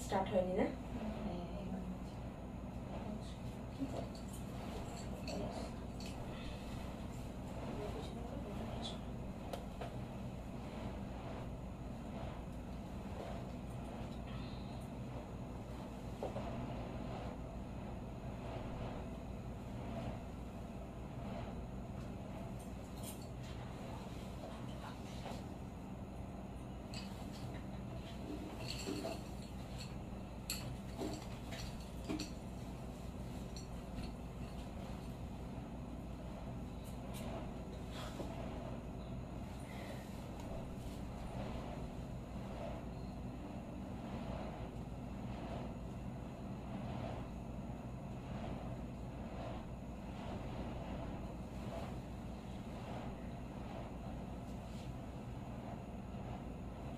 Start হয়নি না?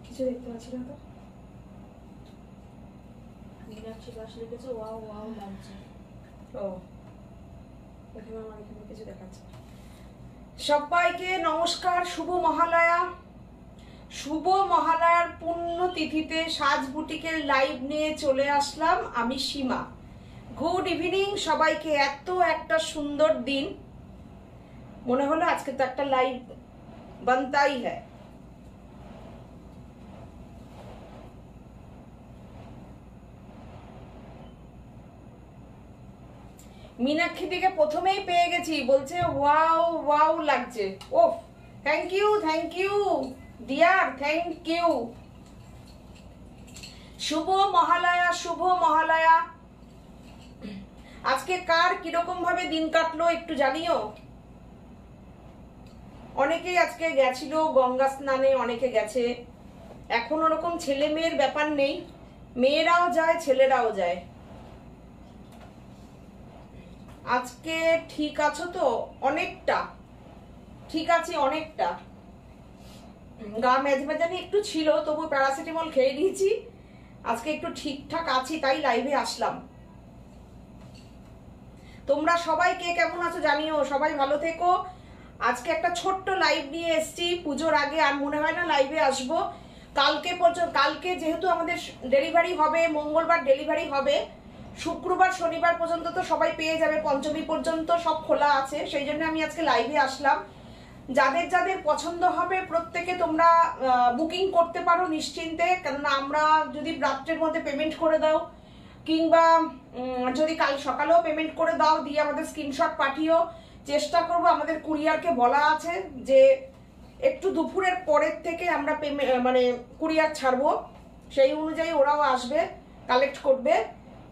কিছু দেখতে পাচ্ছি না তো। মীনাক্ষী দাস লিখেছে ওয়াও ওয়াও লাগছে। ও এখানে আমার এখানে কিছু দেখাচ্ছে। সবাইকে নমস্কার, শুভ মহালয়া। শুভ মহালয়ার পুণ্য তিথিতে সাজ বুটিকের লাইভ নিয়ে চলে আসলাম আমি সীমা। গুড ইভিনিং সবাইকে। এত একটা সুন্দর দিন, মনে হলো আজকে তো একটা লাইভ বানতাই হ্যায়। মীনাক্ষী দিকে প্রথমেই পেয়ে গেছি, বলছে ওয়াও ওয়াও লাগছে। Oh thank you dear, thank you. শুভ মহালয়া, শুভ মহালয়া। আজকে কার কিরকম ভাবে দিন কাটলো একটু জানিও। অনেকেই আজকে গেছিল গঙ্গা স্নানে, অনেকে গেছে। এখন ওরকম ছেলে মেয়ের ব্যাপার নেই, মেয়েরাও যায় ছেলেরাও যায়। আজকে ঠিক আছো তো? অনেকটা ঠিক আছি, অনেকটা। গা মেজমেজানি একটু ছিল, তবু প্যারাসিটামল খেয়ে নিয়েছি। আজকে একটু ঠিকঠাক আছি, তাই লাইভে আসলাম। তোমরা সবাই কে কেমন আছো জানিও, সবাই ভালো থেকো। আজকে একটা ছোট্ট লাইভ নিয়ে এসেছি পুজোর আগে, আর মনে হয় না লাইভে আসবো। কালকে পর্যন্ত, কালকে যেহেতু আমাদের ডেলিভারি হবে, মঙ্গলবার ডেলিভারি হবে, শুক্রবার শনিবার পর্যন্ত তো সবাই পেয়ে যাবে, পঞ্চমী পর্যন্ত সব খোলা আছে। সেই জন্য আমি আজকে লাইভে আসলাম। যাদের যাদের পছন্দ হবে প্রত্যেকে তোমরা বুকিং করতে পারো নিশ্চিন্তে, কেননা আমরা যদি রাত্রের মধ্যে পেমেন্ট করে দাও, কিংবা যদি কাল সকালেও পেমেন্ট করে দাও, দিয়ে আমাদের স্ক্রিনশট পাঠিও, চেষ্টা করব। আমাদের কুরিয়ারকে বলা আছে যে একটু দুপুরের পরের থেকে আমরা মানে কুরিয়ার ছাড়বো, সেই অনুযায়ী ওরাও আসবে, কালেক্ট করবে।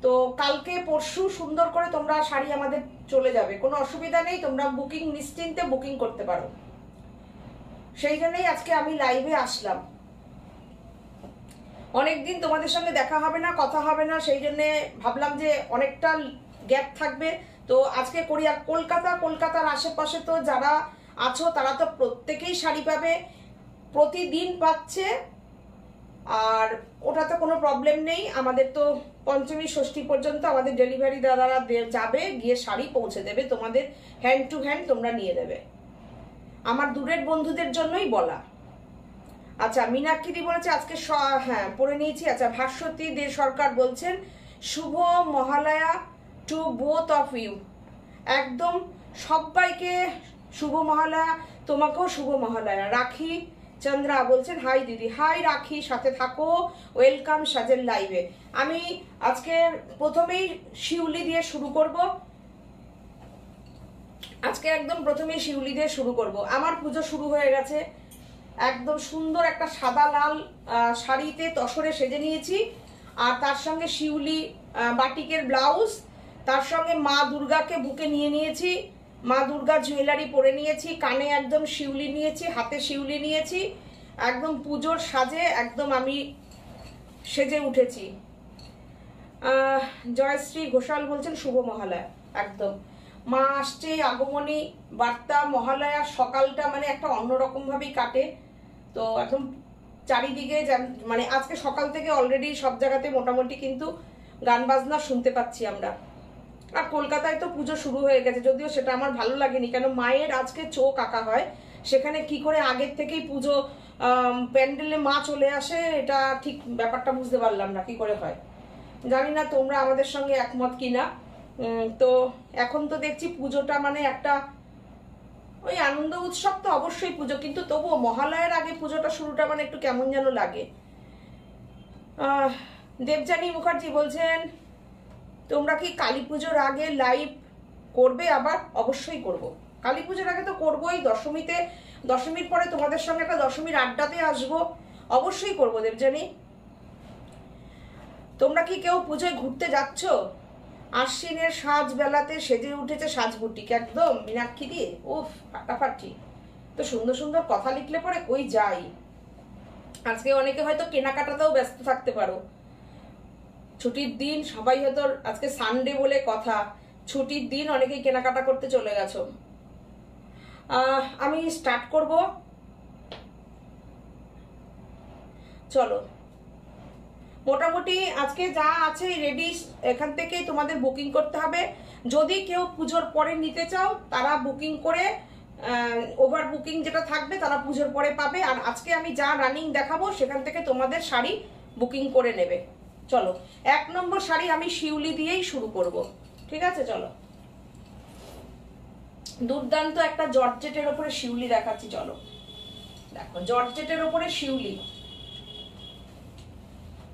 তো কালকে পরশু সুন্দর করে তোমরা শাড়ি আমাদের চলে যাবে, কোনো অসুবিধা নেই। তোমরা বুকিং নিশ্চিন্তে বুকিং করতে পারো। সেই জন্যই আজকে আমি লাইভে আসলাম। অনেকদিন তোমাদের সঙ্গে দেখা হবে না, কথা হবে না, সেই জন্য ভাবলাম যে অনেকটা গ্যাপ থাকবে। তো আজকে করি। আর কলকাতার আশেপাশে তো যারা আছো তারা তো প্রত্যেকেই শাড়ি পাবে, প্রতিদিন পাচ্ছে। আর ওটাতে কোনো প্রবলেম নেই। আমাদের তো পঞ্চমী ষষ্ঠী পর্যন্ত আমাদের ডেলিভারি দাদারা যাবে, গিয়ে শাড়ি পৌঁছে দেবে তোমাদের হ্যান্ড টু হ্যান্ড, তোমরা নিয়ে দেবে। আমার দূরের বন্ধুদের জন্যই বলা। আচ্ছা, মীনাক্ষী বলেছে আজকে, হ্যাঁ পড়ে নিয়েছি। আচ্ছা, ভাস্বতী দে সরকার বলছেন শুভ Mahalaya to both of you. একদম সবাইকে শুভ মহালয়া, তোমাকেও শুভ মহালয়া। রাখি চন্দ্রা বলছেন হাই দিদি। হাই রাখি, সাথে থাকো, ওয়েলকাম সাজের লাইভে। আমি আজকে প্রথমেই শিউলি দিয়ে শুরু করব। আজকে একদম প্রথমেই শিউলি দিয়ে শুরু করব। আমার পুজো শুরু হয়ে গেছে। একদম সুন্দর একটা সাদা লাল শাড়িতে তসরে সেজে নিয়েছি, আর তার সঙ্গে শিউলি বাটিকের ব্লাউজ, তার সঙ্গে মা দুর্গাকে বুকে নিয়ে নিয়েছি, মা দুর্গা জুয়েলারি পরে নিয়েছি, কানে একদম শিউলি নিয়েছি, হাতে শিউলি নিয়েছি। একদম পুজোর সাজে একদম আমি সেজে উঠেছি। জয়শ্রী ঘোষাল বলছেন শুভ মহালয়া। একদম মা আসছে, আগমনী বার্তা, মহালয়ার সকালটা মানে একটা অন্যরকম ভাবেই কাটে। তো এখন চারিদিকে মানে আজকে সকাল থেকে অলরেডি সব জায়গাতে মোটামুটি কিন্তু গান বাজনা শুনতে পাচ্ছি আমরা। আর কলকাতায় তো পুজো শুরু হয়ে গেছে, যদিও সেটা আমার ভালো লাগেনি, কেন মায়ের আজকে চোখ আঁকা হয়, সেখানে কি করে আগের থেকেই পুজো প্যান্ডেলে মা চলে আসে, এটা ঠিক ব্যাপারটা বুঝতে পারলাম না কি করে হয়। জানি না তোমরা আমাদের সঙ্গে একমত কিনা। তো এখন তো দেখছি পুজোটা মানে একটা ওই আনন্দ উৎসব, তো অবশ্যই পুজো, কিন্তু তবুও মহালয়ের আগে পুজোটা শুরুটা মানে একটু কেমন যেন লাগে। দেবযানী মুখার্জি বলছেন তোমরা কি কালী পুজোর আগে লাইভ করবে? আবার অবশ্যই করব, কালী পুজোর আগে তো করবোই, দশমীতে, দশমীর পরে তোমাদের সঙ্গে একটা দশমীর আড্ডাতে আসবো, অবশ্যই করবো দেবযানী। তোমরা কি কেউ পুজোয় ঘুরতে যাচ্ছ? আশ্বিনের সাজ বেলাতে সেজে উঠেছে সাজবুটিক, একদম মীনাক্ষী দিয়ে, উফ ফাটাফাটি। তো সুন্দর সুন্দর কথা লিখলে পরে কই যাই। আজকে অনেকে হয়তো কেনাকাটাতেও ব্যস্ত থাকতে পারো, ছুটির দিন, সবাই হয়তো আজকে সানডে বলে কথা, ছুটির দিন অনেকেই কেনাকাটা করতে চলে গেছো। আমি স্টার্ট করব, চলো। মোটামুটি আজকে যা আছে রেডি, এখান থেকে তোমাদের বুকিং করতে হবে। যদি কেউ পুজোর পরে নিতে চাও তারা বুকিং করে, ওভার বুকিং যেটা থাকবে তারা পুজোর পরে পাবে। আর আজকে আমি যা রানিং দেখাবো সেখান থেকে তোমাদের শাড়ি বুকিং করে নেবে। চলো, 1 নম্বর শাড়ি আমি শিউলি দিয়েই শুরু করব, ঠিক আছে? চলো, দুর্দান্ত একটা জর্জেটের ওপরে শিউলি দেখাচ্ছি। চলো দেখো, জর্জেটের ওপরে শিউলি।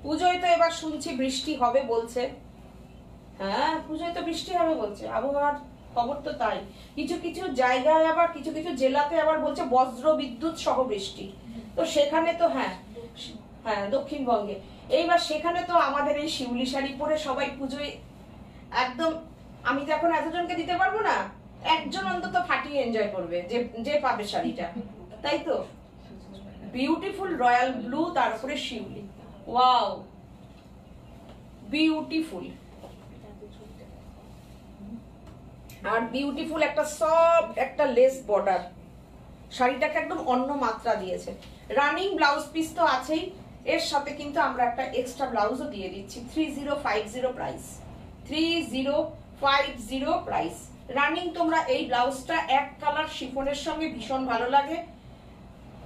পুজোয় তো এবার শুনছি বৃষ্টি হবে বলছে। হ্যাঁ, পুজোয় তো বৃষ্টি হবে বলছে, আবহাওয়ার খবর তো তাই। কিছু কিছু জায়গায় আবার, কিছু কিছু জেলাতে আবার বলছে বজ্র বিদ্যুৎ সহ বৃষ্টি। তো সেখানে তো হ্যাঁ, দক্ষিণবঙ্গে এইবার সেখানে তো আমাদের এই শিউলি শাড়ি পরে সবাই পুজোয় একদম, আমি তো এখন এতজনকে দিতে পারবো না, একজন অন্তত ফাটিয়ে এনজয় করবে যে যে পাবে শাড়িটা, তাই তো? বিউটিফুল রয়্যাল ব্লু, তার উপরে শিউলি, ওয়াও বিউটিফুল। আর বিউটিফুল একটা সফট একটা লেস বর্ডার, শাড়িটাকে একদম অন্য মাত্রা দিয়েছে। রানিং ব্লাউজ পিস তো আছেই, এর সাথে কিন্তু আমরা একটা এক্সট্রা ব্লাউজও দিয়ে দিচ্ছি। 3050 প্রাইস, 3050 প্রাইস। রানিং তোমরা এই ব্লাউজটা এক কালার শিফনের সঙ্গে ভীষণ ভালো লাগে,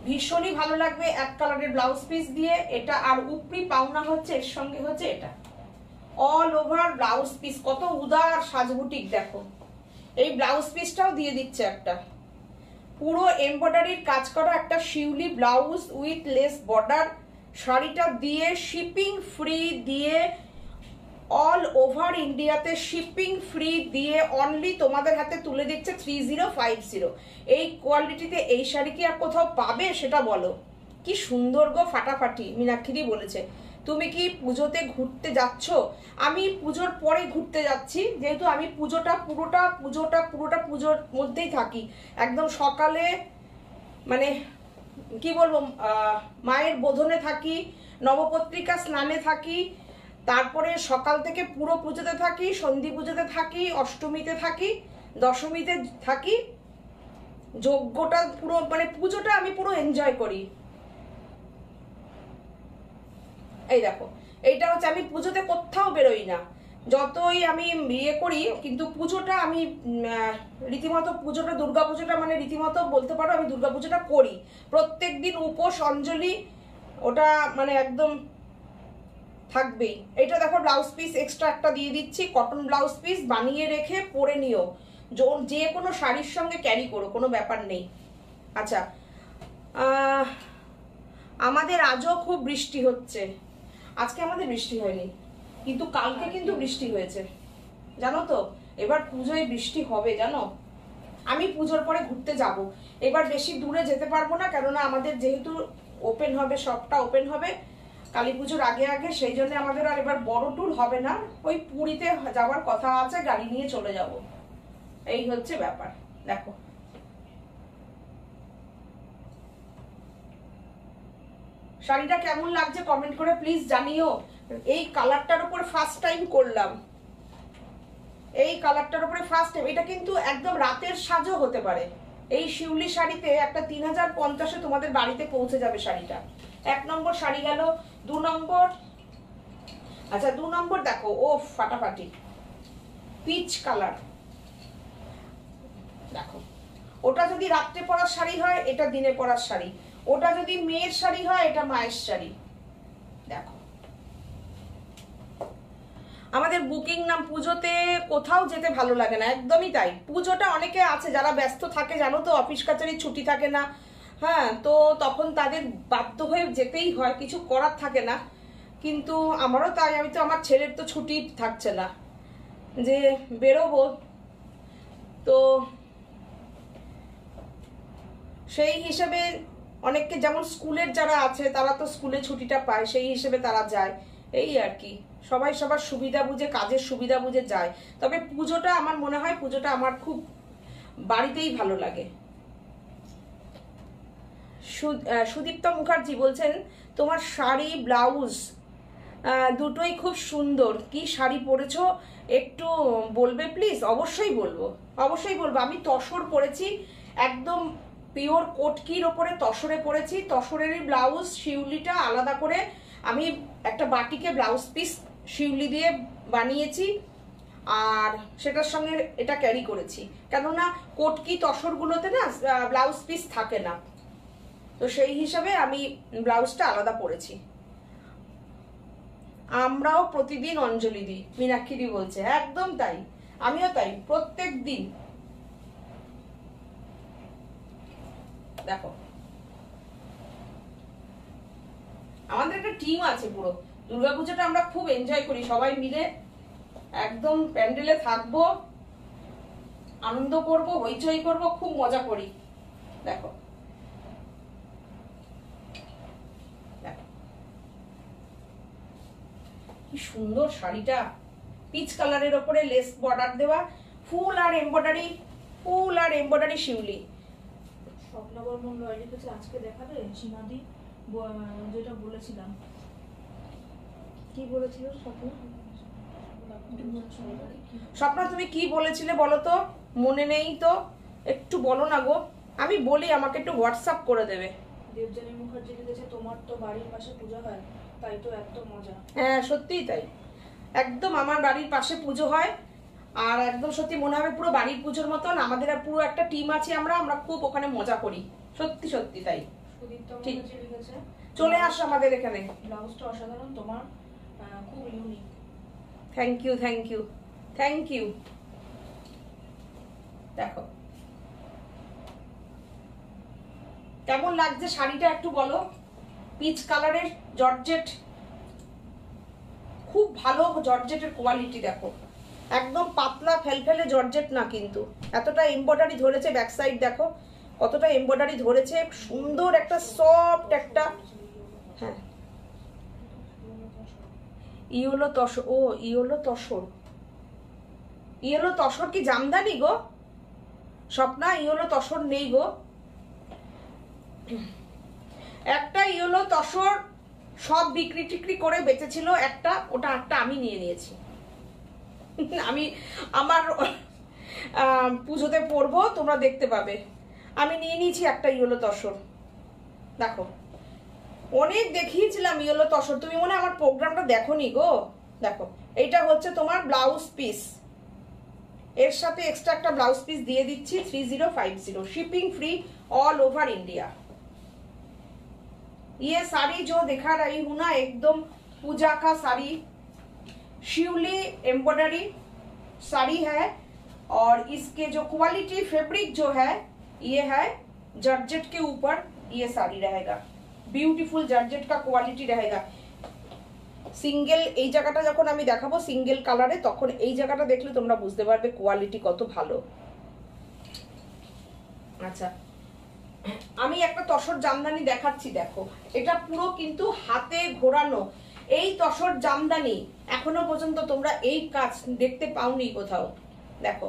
ভীষণই ভালো লাগবে এক কালারের ব্লাউজ পিস দিয়ে এটা। আর উপরি পাওনা হচ্ছে এর সঙ্গে হচ্ছে এটা, অল ওভার ব্লাউজ পিস, কত উদার সাজবুটিক দেখো। এই ব্লাউজ পিসটাও দিয়ে দিচ্ছে একটা পুরো এমব্রয়ডারির কাজ করা একটা শিউলি ব্লাউজ উইথ লেস বর্ডার। শাড়িটা দিয়ে শিপিং ফ্রি দিয়ে, অল ওভার ইন্ডিয়াতে শিপিং ফ্রি দিয়ে অনলি তোমাদের হাতে তুলে দিচ্ছে 3050। এই কোয়ালিটিতে এই শাড়ি কি আর কোথাও পাবে সেটা বলো? কি সুন্দর গো, ফাটাফাটি। মীনাক্ষী বলেছে তুমি কি পুজোতে ঘুরতে যাচ্ছ? আমি পুজোর পরে ঘুরতে যাচ্ছি, যেহেতু আমি পুজোটা পুজোর মধ্যেই থাকি। একদম সকালে মানে কি বলবো, মায়ের বোধনে থাকি, নবপত্রিকা স্নানে থাকি, তারপরে সকাল থেকে পুরো পুজোতে থাকি, সন্ধি পুজোতে থাকি, অষ্টমীতে থাকি, দশমীতে থাকি, যজ্ঞটা পুরো মানে পুজোটা আমি পুরো এনজয় করি। এই দেখো, এইটা হচ্ছে, আমি পুজোতে কোথাও বেরোই না, যতই আমি ইয়ে করি, কিন্তু পুজোটা আমি রীতিমতো, পুজোটা দুর্গা পুজোটা মানে রীতিমতো বলতে পারো আমি দুর্গা পুজোটা করি প্রত্যেক দিন, উপোস অঞ্জলি ওটা মানে একদম থাকবেই। এটা দেখো ব্লাউজ পিস এক্সট্রা একটা দিয়ে দিচ্ছি, কটন ব্লাউজ পিস, বানিয়ে রেখে পরে নিও, যে কোনো শাড়ির সঙ্গে ক্যারি করো, কোনো ব্যাপার নেই। আচ্ছা, আমাদের আজও খুব বৃষ্টি হচ্ছে। আজকে আমাদের বৃষ্টি হয়নি, কিন্তু কালকে কিন্তু বৃষ্টি হয়েছে, জানো তো? এবার পুজোয় বৃষ্টি হবে জানো। আমি পুজোর পরে ঘুরতে যাব, এবার বেশি দূরে যেতে পারবো না, কেননা আমাদের যেহেতু ওপেন হবে, সবটা ওপেন হবে কালী পুজোর আগে আগে, সেই জন্য আমাদের আর এবার বড় ট্যুর হবে না। ওই পুরীতে যাওয়ার কথা আছে, গাড়ি নিয়ে চলে যাব, এই হচ্ছে ব্যাপার। দেখো শাড়িটা কেমন লাগছে কমেন্ট করে প্লিজ জানিও। এই কালারটার উপর ফার্স্ট টাইম করলাম, এই কালারটার উপরে ফার্স্ট টাইম। এটা কিন্তু একদম রাতের সাজও হতে পারে। এই শিউলি শাড়িতে একটা 3050-এ তোমাদের বাড়িতে পৌঁছে যাবে শাড়িটা। 1 নম্বর শাড়ি গেল। 2 নম্বর, আচ্ছা 2 নম্বর দেখো, ও ফাটাফাটি পিচ কালার। দেখো, ওটা যদি রাত্রে পরার শাড়ি হয়, এটা দিনে পরার শাড়ি। ওটা যদি মেয়ের শাড়ি হয়, এটা মায়ের শাড়ি। দেখো আমাদের বুকিং নাম পুজোতে কোথাও যেতে ভালো লাগে না, একদমই তাই। পুজোটা অনেকে আছে যারা ব্যস্ত থাকে, জানো তো, অফিস কাচারি ছুটি থাকে না, হ্যাঁ, তো তখন তাদের বাধ্য হয়ে যেতেই হয়, কিছু করার থাকে না। কিন্তু আমারও তাই, আমি তো, আমার ছেলের তো ছুটি থাকছে না যে বেরোবো, তো সেই হিসেবে অনেককে, যেমন স্কুলের যারা আছে তারা তো স্কুলে ছুটিটা পায়, সেই হিসেবে তারা যায়, এই আর কি। সবাই সবার সুবিধা বুঝে, কাজের সুবিধা বুঝে যায়। তবে পুজোটা আমার মনে হয়, পুজোটা আমার খুব বাড়িতেই ভালো লাগে। সুদীপ্তা মুখার্জি বলছেন তোমার শাড়ি ব্লাউজ দুটোই খুব সুন্দর, কি শাড়ি পরেছো একটু বলবে প্লিজ? অবশ্যই বলবো, অবশ্যই বলবো। আমি তসর পরেছি, একদম পিওর কোটকির ওপরে তসরে পরেছি। তসরেরই ব্লাউজ, শিউলিটা আলাদা করে আমি একটা বাটিকে ব্লাউজ পিস শিউলি দিয়ে বানিয়েছি, আর সেটার সঙ্গে এটা ক্যারি করেছি, কেননা কোটকি তসরগুলোতে না ব্লাউজ পিস থাকে না, তো সেই হিসাবে আমি ব্লাউজটা আলাদা পরেছি। আমরাও প্রতিদিন অঞ্জলি দিই, মীনাক্ষী বলছে, একদম তাই, আমিও তাই, প্রত্যেক দিন। দেখো আমাদের একটা টিম আছে পুরো, দুর্গাপূজাটা আমরা খুব এনজয় করি সবাই মিলে, একদম প্যান্ডেলে থাকবো, আনন্দ করব, হইচই করব, খুব মজা করি। দেখো কি সুন্দর শাড়িটা, পিচ কালারের ওপরে লেস বর্ডার দেওয়া, ফুল আর এমব্রয়ডারি, ফুল আর এমব্রয়ডারি শিউলি। স্বপ্না বর্মন রয় লিখেছে আজকে দেখাবে সীমাদি, যেটা বলেছিলাম। কি বলেছিল স্বপ্না? স্বপ্না তুমি কি বলেছিলে বলো তো, মনে নেই তো, একটু বলো না গো, আমি বলি, আমাকে একটু হোয়াটসঅ্যাপ করে দেবে। দেবযানী মুখার্জি লিখেছে তোমার তো বাড়ির পাশে পুজো হয়, তাই তো এত মজা। হ্যাঁ সত্যিই তাই, একদম আমার বাড়ির পাশে পুজো হয়, আর একদম সত্যি মনে হবে পুরো বাড়ির পুজোর মতন। আমাদের পুরো একটা টিম আছে, আমরা খুব ওখানে মজা করি, সত্যি সত্যি তাই। সুদীপ্তা মুখার্জি লিখেছে চলে আসো আমাদের এখানে, ব্লাউজটা অসাধারণ, তোমার খুব unique. Thank you, thank you, thank you. দেখো কেমন লাগছে শাড়িটা একটু বলো, পিচ কালারের জর্জেট, খুব ভালো জর্জেটের কোয়ালিটি। দেখো একদম পাতলা ফেলফেলে জর্জেট না, কিন্তু এতটা এমব্রয়ডারি ধরেছে, ব্যাক সাইড দেখো কতটা এমব্রয়ডারি ধরেছে, সুন্দর একটা সফট একটা, হ্যাঁ ইয়েলো তসর, ও ইয়েলো তসর, ইয়েলো তসর কি জামদানি গো স্বপ্না? ইয়েলো তসর নেই গো, একটা ইয়েলো তসর সব বিক্রি টিক্রি করে বেঁচেছিল একটা, ওটা একটা আমি নিয়ে নিয়েছি। আমি আমার পুজোতে পরবো, তোমরা দেখতে পাবে, আমি নিয়ে নিয়েছি একটা ইয়েলো তসর। দেখো অনেক দেখিয়েছিলাম ইয়েলো তসর, তুমি মনে আমার প্রোগ্রামটা দেখোনি গো। দেখো এইটা হচ্ছে তোমার ব্লাউজ পিস, এর সাথে এক্সট্রা একটা ব্লাউজ পিস দিয়ে দিচ্ছি 3050, shipping free all over India. ये साड़ी जो दिखा रही हूं ना, एकदम पूजा का साड़ी, शिवली एम्ब्रॉयडरी साड़ी है, और इसके जो क्वालिटी फैब्रिक जो है ये है जॉर्जेट के ऊपर ये साड़ी रहेगा, ब्यूटीफुल जॉर्जेट का क्वालिटी रहेगा। সিঙ্গেল এই জায়গাটা যখন আমি দেখাবো সিঙ্গেল কালারে, তখন এই জায়গাটা দেখলে তোমরা বুঝতে পারবে কোয়ালিটি কত ভালো। আচ্ছা আমি একটা তসর জামদানি দেখাচ্ছি, দেখো এটা পুরো কিন্তু হাতে ঘোরানো, এই তসর জামদানি এখনো পর্যন্ত তোমরা এই কাজ দেখতে পাওনি কোথাও। দেখো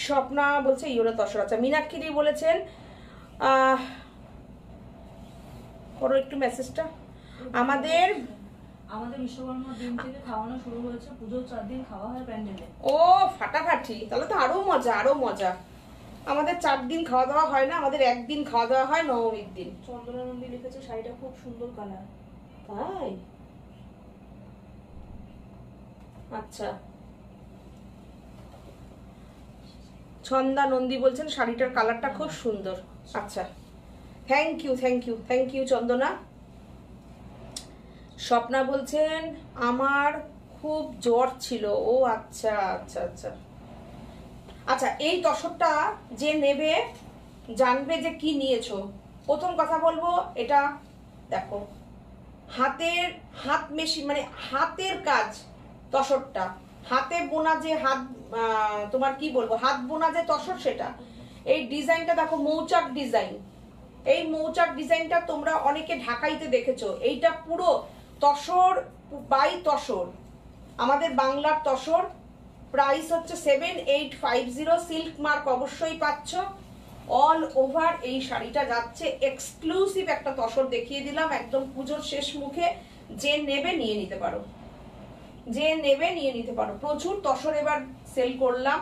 স্বপ্না বলছে ইয়েলো তসর, আচ্ছা মীনাক্ষী বলেছেন করো একটু মেসেজটা। আমাদের বিশ্বকর্মার দিন থেকে খাওয়ানো শুরু হয়েছে, পুজোর 4 দিন খাওয়া হয় প্যান্ডেলে। ও ফাটাফাটি, তাহলে তো আরো মজা, আরো মজা। আমাদের 4 দিন খাওয়া দাওয়া হয় না, আমাদের একদিন খাওয়া দাওয়া হয় নবমীর দিন। চন্দনা নন্দী লিখেছে শাড়িটা খুব সুন্দর কালার। তাই আচ্ছা, ছন্দা নন্দী বলছেন শাড়িটার কালারটা খুব সুন্দর। আচ্ছা thank you, thank you, thank you Chandana. Swapna বলছেন আমার খুব জ্বর ছিল। ও আচ্ছা আচ্ছা আচ্ছা আচ্ছা, এই তসরটা যে নেবে জানবে যে কি নিয়েছো। প্রথম কথা বলবো, এটা দেখো হাত মেশিন, মানে হাতের কাজ তসরটা, হাতে বোনা যে তোমার কি বলবো, হাত বোনা যে তসর, সেটা। এই ডিজাইনটা দেখো, মৌচাক ডিজাইন। এই মৌচাক ডিজাইনটা তোমরা অনেকে ঢাকাইতে দেখেছো। এইটা পুরো তসর বাই তসর, আমাদের বাংলার তসর। প্রাইস হচ্ছে 7850। সিল্ক মার্ক অবশ্যই পাচ্ছ। অল ওভার এই শাড়িটা যাচ্ছে। এক্সক্লুসিভ একটা তসর দেখিয়ে দিলাম একদম পুজোর শেষ মুখে। যে নেবে নিয়ে নিতে পারো, যে নেবে নিয়ে নিতে পারো। প্রচুর তসর এবার সেল করলাম।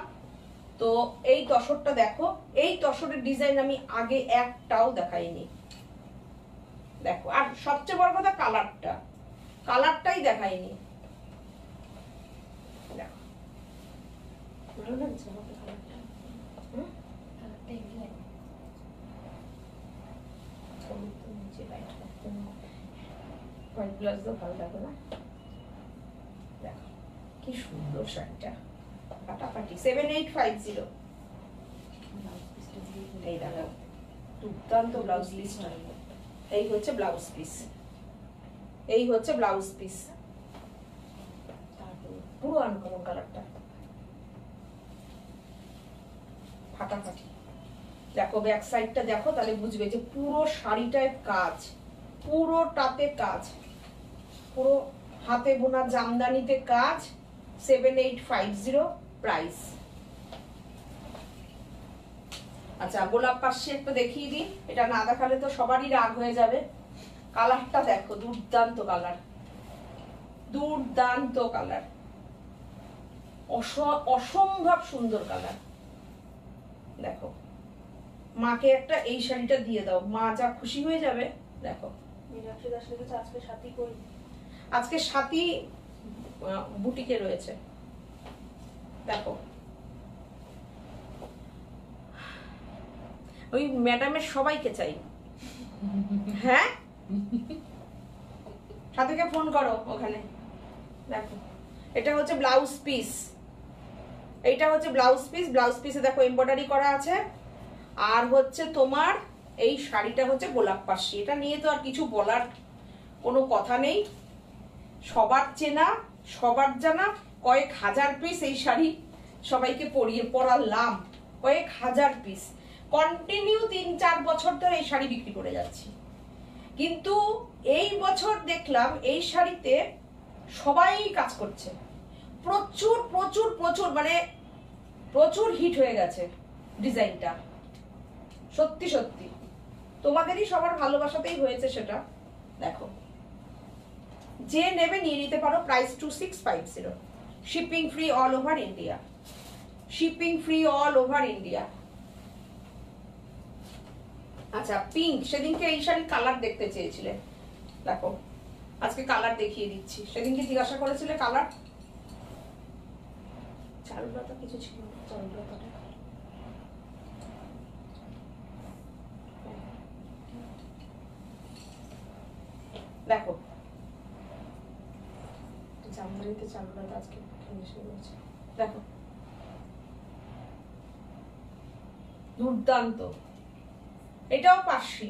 তো এই তসরটা দেখো, এই তসরের ডিজাইন আমি আগে একটাও দেখাইনি। দেখো, আর সবচেয়ে বড় কথা কালারটাই দেখাইনি। দেখো, ভালো লাগছে আমাকে কালারটা। ভালো লাগে না? দেখো কি সুন্দর শাড়িটা, ফাটাফাটি। 7850। এই দেখো, দুর্দান্ত ব্লাউজ পিস। এই হচ্ছে ব্লাউজ পিস, এই হচ্ছে ব্লাউজ পিস। পুরো আনকমন কালারটা, ফাটাফাটি। দেখো ব্যাক সাইডটা দেখো, তাহলে বুঝবে যে পুরো শাড়িটায় কাজ, পুরোটাতে কাজ, পুরো হাতে বোনা জামদানিতে কাজ। 7850 প্রাইস। আচ্ছা, গোলাপ পাশে একটা দেখিয়ে দিই। এটা না দেখালে তো সবারই রাগ হয়ে যাবে। কালারটা দেখো, দুর্দান্ত কালার, দুর্দান্ত কালার, অসম্ভব সুন্দর কালার। দেখো, মাকে একটা এই শাড়িটা দিয়ে দাও, মা যা খুশি হয়ে যাবে। দেখো, আজকে সাথী বুটিকে রয়েছে। দেখো, ওই ম্যাডামের সবাইকে চাই। হ্যাঁ, সাথীকে ফোন করো ওখানে। দেখো, এটা হচ্ছে ব্লাউজ পিস, এইটা হচ্ছে ব্লাউজ পিস। ব্লাউজ পিসে দেখো এমব্রয়ডারি করা আছে। আর হচ্ছে তোমার এই শাড়িটা হচ্ছে গোলাপ পাশি। এটা নিয়ে তো আর কিছু বলার কোনো কথা নেই, সবার চেনা, সবার জানা। কয়েক হাজার পিস এই শাড়ি সবাইকে পরালাম, কয়েক হাজার পিস। কন্টিনিউ 3-4 বছর ধরে এই শাড়ি বিক্রি করে যাচ্ছি। কিন্তু এই বছর দেখলাম এই শাড়িতে সবাই কাজ করছে, প্রচুর প্রচুর প্রচুর, মানে প্রচুর হিট হয়ে গেছে ডিজাইনটা। সত্যি সত্যি তোমাদেরই সবার ভালোবাসাতেই হয়েছে সেটা। দেখো, যে নেবে নিয়ে নিতে পারো। Price 2650। Shipping free all over India, shipping free all over India. আচ্ছা, পিঙ্ক, সেদিনকে এই শাড়ির কালার দেখতে চেয়েছিলে। দেখো, আজকে কালার দেখিয়ে দিচ্ছি। সেদিনকে জিজ্ঞাসা করেছিলে কালার। চারুলতা কিছু ছিল না, চারুলতাটা দেখো, জামদানিতে চারুলতা আজকে এসে রয়েছে। দেখো, দুর্দান্ত। এটাও পার্সি।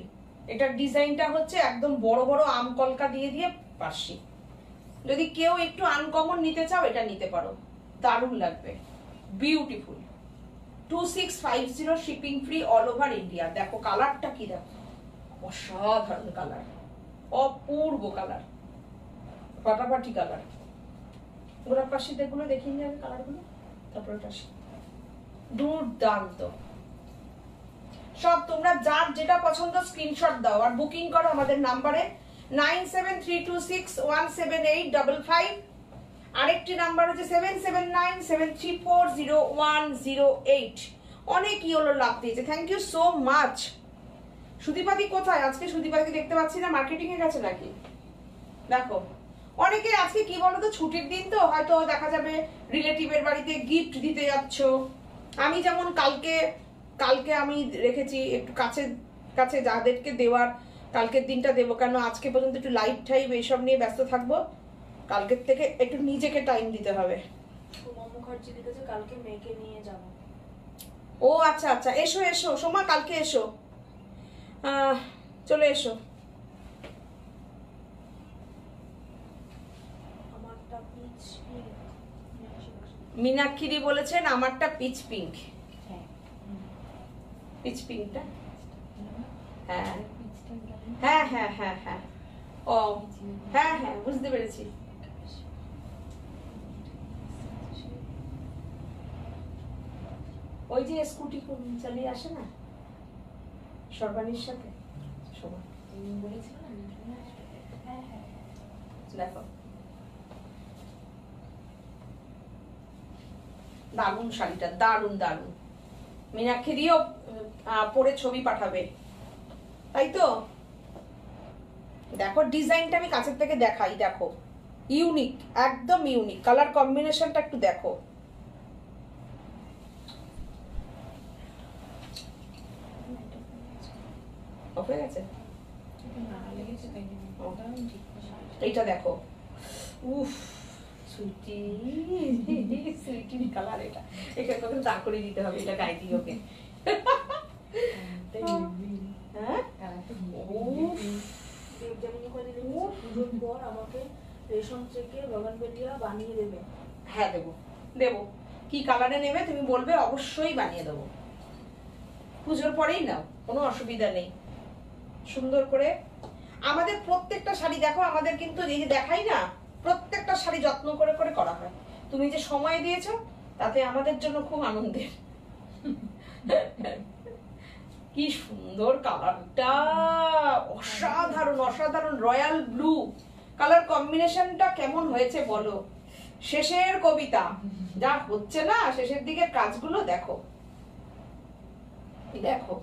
এটার ডিজাইনটা হচ্ছে একদম বড় বড় আম কলকা দিয়ে দিয়ে পার্সি। যদি কেউ একটু আনকমন নিতে চাও, এটা নিতে পারো, দারুণ লাগবে, beautiful. 2650 shipping free all over India. দেখো কালারটা কি, দেখো অসাধারণ কালার, অপূর্ব কালার, ফাটাফাটি কালার। গোলাপ পাশিতে গুলো দেখিয়ে নিয়ে কালার গুলো, তারপরে দুর্দান্ত। সব তোমরা যার যেটা পছন্দ স্ক্রিনশট দাও আর বুকিং করো আমাদের নাম্বারে 9732617855। আরেকটি নাম্বার হচ্ছে 7797340108। অনেক ইয়েলো লাভ দিয়েছে, থ্যাংক ইউ সো মাচ। সুদীপাদি কোথায়? আজকে সুদীপাদিকে দেখতে পাচ্ছি না, মার্কেটিং এ গেছে নাকি? দেখো, অনেকে আজকে কি বলতো, ছুটির দিন তো হয়তো দেখা যাবে রিলেটিভের বাড়িতে গিফট দিতে যাচ্ছ। আমি যেমন কালকে আমি রেখেছি একটু কাছে কাছে যাদেরকে দেওয়ার, কালকের দিনটা দেবো, কেন আজকে পর্যন্ত একটু লাইট টাইপ এইসব নিয়ে ব্যস্ত থাকবো। কালকের থেকে একটু নিজেকে টাইম দিতে হবে। সোমা মুখার্জি লিখেছে কালকে মেয়েকে নিয়ে যাব। ও আচ্ছা আচ্ছা, এসো এসো সোমা, কালকে এসো, চলে এসো। আমারটা পিচ পিঙ্ক। মীনাক্ষী বলেছেন আমারটা পিচ পিঙ্ক। হ্যাঁ পিচ পিঙ্কটা, হ্যাঁ হ্যাঁ হ্যাঁ হ্যাঁ হ্যাঁ, ও হ্যাঁ হ্যাঁ বুঝতে পেরেছি। ওই যে স্কুটি চালিয়ে আসে না সর্বাণীর সাথে, শোভা বলেছিল না, দেখো দারুণ শাড়িটা, দারুণ দারুণ। মীনাক্ষীরও পরে ছবি পাঠাবে, তাই তো? দেখো ডিজাইনটা আমি কাছের থেকে দেখাই, দেখো ইউনিক, একদম ইউনিক। কালার কম্বিনেশনটা একটু দেখো। হয়ে গেছে, এইটা দেখো, উফ সুইটি সুইটি কালার। এটা এটা কত দাগ করে দিতে হবে, এটা গায়ে দিয়ে ওকে। পুজোর পর আমাকে রেশম থেকে গগনবেলিয়া বানিয়ে দেবে। হ্যাঁ দেবো দেবো, কি কালারে নেবে তুমি বলবে, অবশ্যই বানিয়ে দেবো। পুজোর পরেই নাও, কোনো অসুবিধা নেই। সুন্দর করে আমাদের প্রত্যেকটা শাড়ি দেখো, আমাদের কিন্তু এই যে দেখাই না, প্রত্যেকটা শাড়ি যত্ন করে করে করা হয়। তুমি যে সময় দিয়েছো তাতে আমাদের জন্য খুব আনন্দের। কি সুন্দর কালারটা, অসাধারণ অসাধারণ। রয়্যাল ব্লু কালার কম্বিনেশনটা কেমন হয়েছে বলো? শেষের কবিতা যা হচ্ছে না, শেষের দিকের কাজগুলো দেখো দেখো।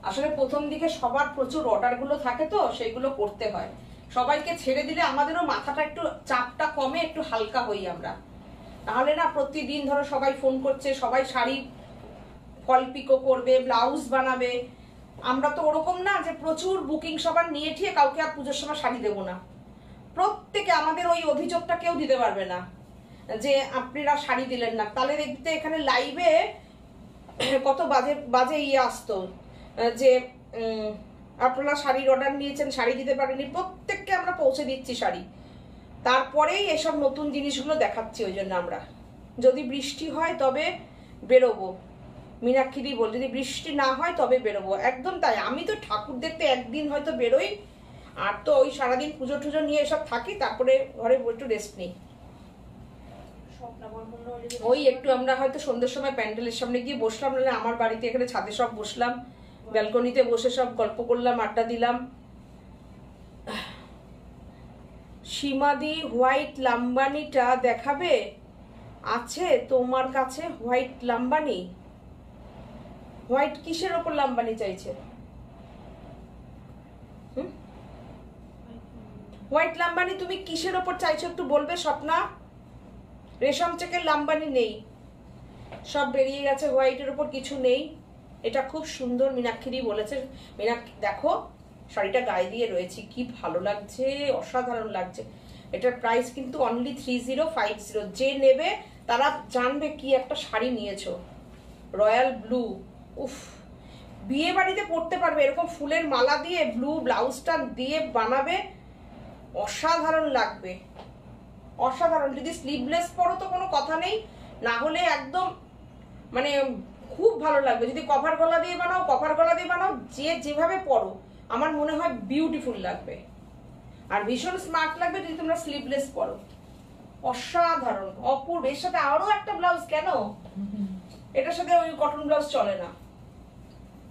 আসলে প্রথম দিকে সবার প্রচুর অর্ডার গুলো থাকে, তো সেইগুলো করতে হয়। সবাইকে ছেড়ে দিলে আমাদেরও মাথাটা একটু, চাপটা কমে, একটু হালকা হই আমরা। তাহলে না প্রতিদিন ধরো সবাই ফোন করছে, সবাই শাড়ি ফল পিকো করবে, ব্লাউজ বানাবে। আমরা তো ওরকম না যে প্রচুর বুকিং সবার নিয়ে ঠিয়ে কাউকে আর পুজোর সময় শাড়ি দেবো না। প্রত্যেকে আমাদের ওই অভিযোগটা কেউ দিতে পারবে না যে আপনারা শাড়ি দিলেন না। তাহলে দেখতে এখানে লাইভে কত বাজে বাজে ইয়ে আসতো যে আপনারা শাড়ির অর্ডার নিয়েছেন, শাড়ি দিতে পারেনি। প্রত্যেককে আমরা পৌঁছে দিচ্ছি শাড়ি, তারপরেই এসব নতুন জিনিসগুলো দেখাচ্ছি। ওই জন্য আমরা, যদি বৃষ্টি হয় তবে বেরোবো, মীনাক্ষী বল, যদি বৃষ্টি না হয় তবে বেরোবো। একদম তাই, আমি তো ঠাকুর দেখতে একদিন হয়তো বেরোই, আর তো ওই সারাদিন পুজো টুজো নিয়ে এসব থাকি, তারপরে ঘরে একটু রেস্ট নিই। ওই একটু আমরা হয়তো সন্ধ্যের সময় প্যান্ডেলের সামনে গিয়ে বসলাম, না আমার বাড়িতে এখানে ছাদে সব বসলাম, ব্যালকনিতে বসে সব গল্প করলাম, আড্ডা দিলাম। সীমাদি হোয়াইট লাম্বানিটা দেখাবে? আছে তোমার কাছে হোয়াইট লাম্বানি? হোয়াইট কিসের ওপর লাম্বানি চাইছে? হোয়াইট লাম্বানি তুমি কিসের ওপর চাইছো একটু বলবে স্বপ্না? রেশম চেকের লাম্বানি নেই, সব বেরিয়ে গেছে, হোয়াইটের ওপর কিছু নেই। এটা খুব সুন্দর, মীনাক্ষী বলেছে। মীনাক্ষী দেখো শাড়িটা গায়ে দিয়ে রয়েছি, কি ভালো লাগছে, অসাধারণ লাগছে। এটার প্রাইস কিন্তু অনলি 3050। যে নেবে তারা জানবে কি একটা শাড়ি নিয়েছো। রয়্যাল ব্লু, উফ, বিয়ে বাড়িতে পরতে পারবে, এরকম ফুলের মালা দিয়ে ব্লু ব্লাউজটা দিয়ে বানাবে, অসাধারণ লাগবে, অসাধারণ। যদি স্লিভলেস পরো তো কোনো কথা নেই, না হলে একদম মানে খুব ভালো লাগবে। যদি কভার গলা দিয়ে বানাও, কভার গলা দিয়ে বানাও, যে যেভাবে পরো আমার মনে হয় বিউটিফুল লাগবে, আর ভীষণ স্মার্ট লাগবে যদি তোমরা স্লিভলেস পরো। অসাধারণ, অপূর্ব। এর সাথে আরো একটা ব্লাউজ, কেন এটার সাথে ওই কটন ব্লাউজ চলে না?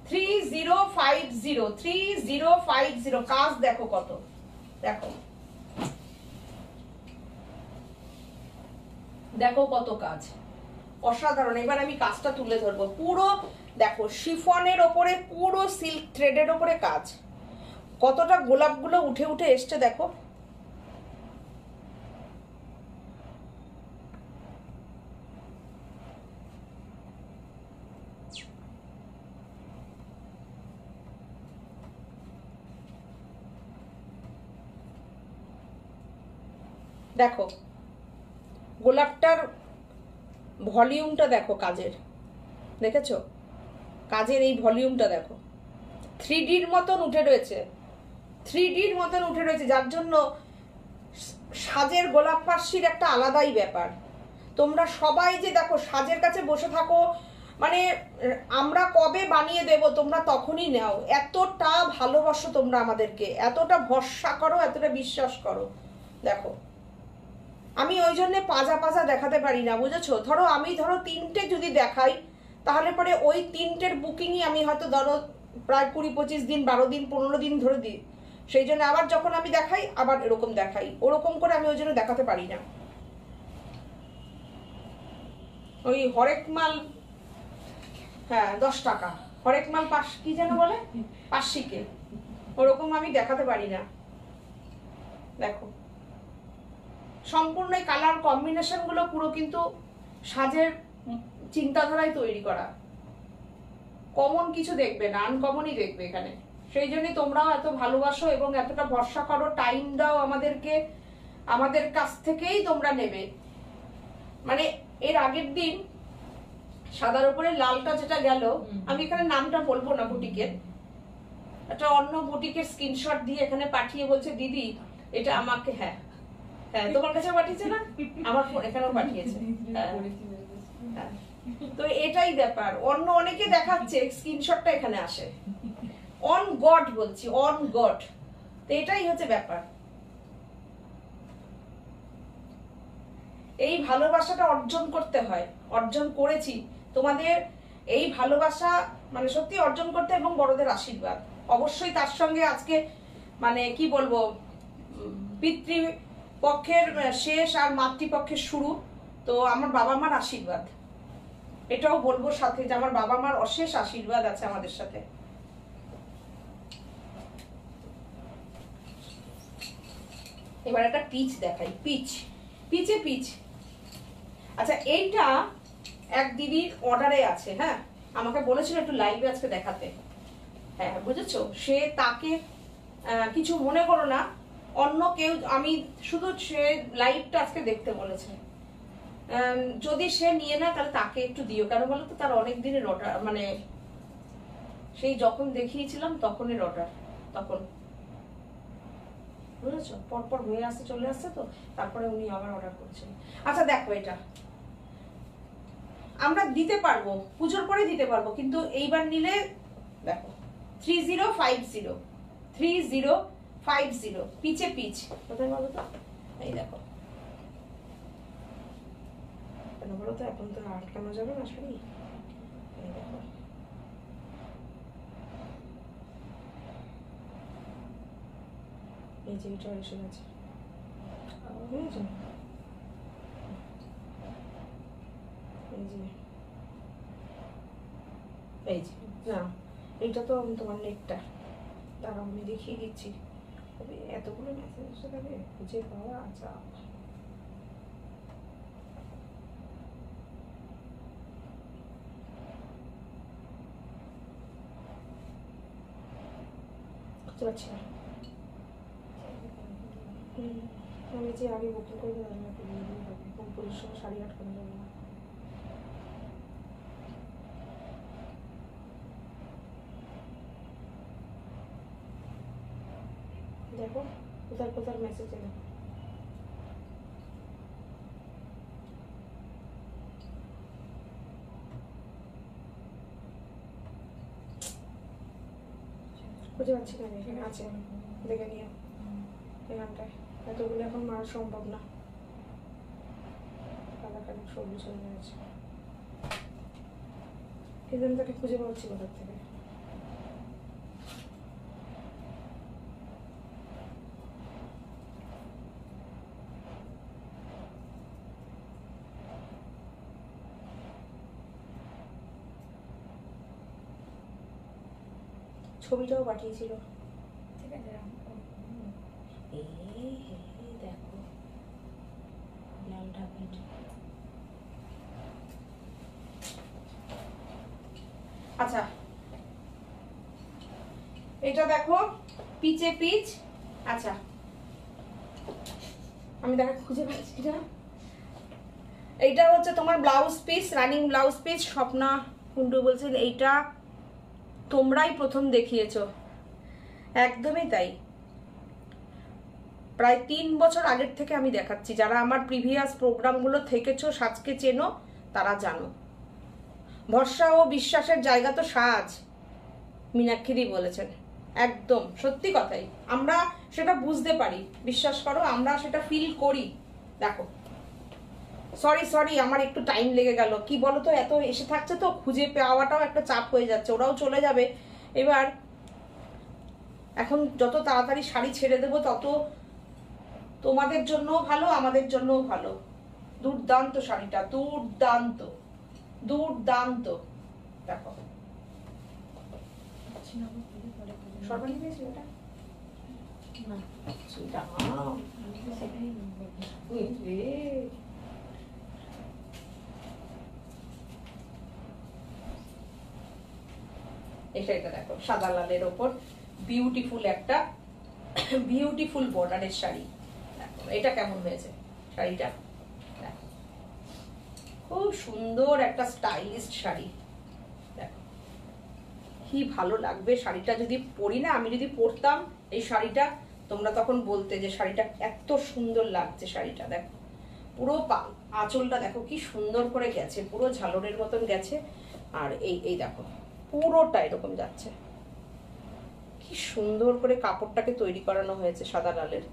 3050 কাজ দেখো কত, দেখো দেখো কত কাজ, অসাধারণ। এবার আমি কাজটা তুলে ধরবো। পুরো দেখো শিফনের ওপরে, পুরো সিল্ক থ্রেডের ওপরে কাজ, কতটা গোলাপগুলো উঠে উঠে এসছে দেখো। দেখো গোলাপটার ভলিউমটা দেখো, কাজের দেখেছো, কাজের এই ভলিউমটা দেখো, 3Dর মতন উঠে রয়েছে, 3Dর মতন উঠে রয়েছে, যার জন্য সাজের গোলাপ পার্সির একটা আলাদাই ব্যাপার। তোমরা সবাই যে দেখো সাজের কাছে বসে থাকো, মানে আমরা কবে বানিয়ে দেব তোমরা তখনই নাও, এতটা ভালোবাসো তোমরা আমাদেরকে, এতটা ভরসা করো, এতটা বিশ্বাস করো। দেখো আমি ওই জন্য পাজা পাজা দেখাতে পারি না, বুঝেছো? ধরো আমি 3টে যদি দেখাই, তাহলে পরে ওই 3টের বুকিংই আমি হয়তো ধরো প্রায় 20-25 দিন, 12 দিন, 15 দিন ধরে দিই। সেই জন্য আবার যখন আমি দেখাই আবার এরকম দেখাই, ওরকম করে আমি ওই জন্য দেখাতে পারি না। ওই হরেক মাল, হ্যাঁ 10 টাকা হরেক মাল কি যেন বলে, 500 ওরকম আমি দেখাতে পারি না। দেখো সম্পূর্ণ কালার কম্বিনেশন গুলো পুরো কিন্তু সাজের চিন্তাধারায় তৈরি করা, কমন কিছু দেখবে না, আনকমনই দেখবে এখানে। সেই জন্যই তোমরাও এত ভালোবাসো এবং এতটা ভরসা করো, টাইম দাও আমাদেরকে, আমাদের কাছ থেকেই তোমরা নেবে। মানে এর আগের দিন সাদার উপরে লালটা যেটা গেল, আমি এখানে নামটা বলবো না বুটিকের, একটা অন্য বুটিকের স্ক্রিনশট দিয়ে এখানে পাঠিয়ে বলছে দিদি এটা আমাকে, হ্যাঁ হ্যাঁ তোমার কাছে পাঠিয়েছে না, আমার ফোন এখানেও পাঠিয়েছে। হ্যাঁ তো এটাই ব্যাপার, অন্য অনেকে দেখাচ্ছে, স্ক্রিনশটটা এখানে আসে। অন গড বলছি, অন গড। তো এটাই হচ্ছে ব্যাপার। এই ভালোবাসাটা অর্জন করতে হয়, অর্জন করেছি। তোমাদের এই ভালোবাসা মানে সত্যি অর্জন করতে, এবং বড়দের আশীর্বাদ অবশ্যই তার সঙ্গে আজকে মানে কি বলবো, পিতৃপক্ষের শেষ আর মাতৃপক্ষের শুরু। তো আমার বাবা মার আশীর্বাদ, এটাও বলবো সাথে যে আমার বাবা মার অশেষ আশীর্বাদ আছে আমাদের সাথে। এবার একটা পিচ দেখাই, পিচে পিচ। আচ্ছা এইটা এক দিদির অর্ডারে আছে, হ্যাঁ আমাকে বলেছিল একটু লাইভে আজকে দেখাতে। হ্যাঁ বুঝেছো, সে তাকে কিছু মনে করো না, অন্য কেউ, আমি শুধু সে লাইভটা আজকে দেখতে বলেছে। যদি সে নিয়ে না তাহলে তাকে একটু দিও, কেন বলো তো, তার অনেক দিনের অর্ডার, মানে সেই যখন দেখিয়েছিলাম তখনের অর্ডার, তখন বুঝেছো পরপর হয়ে আসছে, চলে আসছে, তো তারপরে উনি আবার অর্ডার করছেন। আচ্ছা দেখো এটা আমরা দিতে পারবো, পুজোর পরে দিতে পারবো, কিন্তু এইবার নিলে দেখো 3050 পিচে পিচ, কোথায় বলো তো, এই দেখো কেন বলো তো, এখন তো আটকানো যাবে না শাড়ি, এই দেখো এই যে এটা এসে গেছে, বুঝেছো? এই যে না, এইটা তো তোমার নেটটা, দাঁড়াও আমি দেখিয়ে দিচ্ছি। এতগুলো মেসেজ এসে যাবে, খুঁজে পাওয়া চাপ। খুঁজতে পারছি না, আমি যে আগে বুকিং করে দিলাম, পুরীর সময় 8:30 করে যাবো না। দেখো কোথায় কোথায় মেসেজ এলো, খুঁজে পাচ্ছি না, এখানে আছে, দেখে নিও এখানটায়। এতগুলো এখন মারা সম্ভব না, কালাকালি সবুজ হয়ে গেছে, কিন্তু আমি তাকে খুঁজে পাচ্ছি কোথার থেকে। ছবিটাও পাঠিয়েছিল, ঠিক আছে দেখো লালটা পিঠ। আচ্ছা এটা দেখো পিচে পিচ। আচ্ছা আমি দেখা খুঁজে পাচ্ছি না। এইটা হচ্ছে তোমার blouse piece, running blouse piece. Swapna Kundu বলছেন এইটা তোমরাই প্রথম দেখিয়েছো। একদমই তাই, প্রায় 3 বছর আগের থেকে আমি দেখাচ্ছি। যারা আমার প্রিভিয়াস প্রোগ্রামগুলো থেকেছো, সাজকে চেনো, তারা জানো। ভরসা ও বিশ্বাসের জায়গা তো সাজ, মীনাক্ষীদি বলেছেন। একদম সত্যি কথাই, আমরা সেটা বুঝতে পারি, বিশ্বাস করো, আমরা সেটা ফিল করি। দেখো, সরি আমার একটু টাইম লেগে গেল। কি বলো তো, এত এসে থাকছে তো খুঁজে পাওয়াটাও একটা চাপ হয়ে যাচ্ছে। ওরাও চলে যাবে এবার। এখন যত তাড়াতাড়ি শাড়ি ছেড়ে দেবো তত তোমাদের জন্যও ভালো, আমাদের জন্যও ভালো। দুর্দান্ত শাড়িটা, দুর্দান্ত দুর্দান্ত। দেখো সর্বাণী পেয়েছি ওটা না, সেটা সেটাই বলবো। এটা দেখো, সাদা লালের ওপর বিউটিফুল একটা বিউটিফুল বর্ডারের শাড়ি। দেখো এটা কেমন হয়েছে শাড়িটা, দেখো খুব সুন্দর একটা স্টাইলিস্ট শাড়ি। দেখো কি ভালো লাগবে শাড়িটা যদি পরি না। আমি যদি পরতাম এই শাড়িটা, তোমরা তখন বলতে যে শাড়িটা এত সুন্দর লাগছে। শাড়িটা দেখো, পুরো আঁচলটা দেখো কি সুন্দর করে গেছে, পুরো ঝালরের মতন গেছে। আর এই দেখো পুরোটা এরকম যাচ্ছে। কি সুন্দর করে কাপড়টাকে তৈরি করানো হয়েছে সাদা লালের।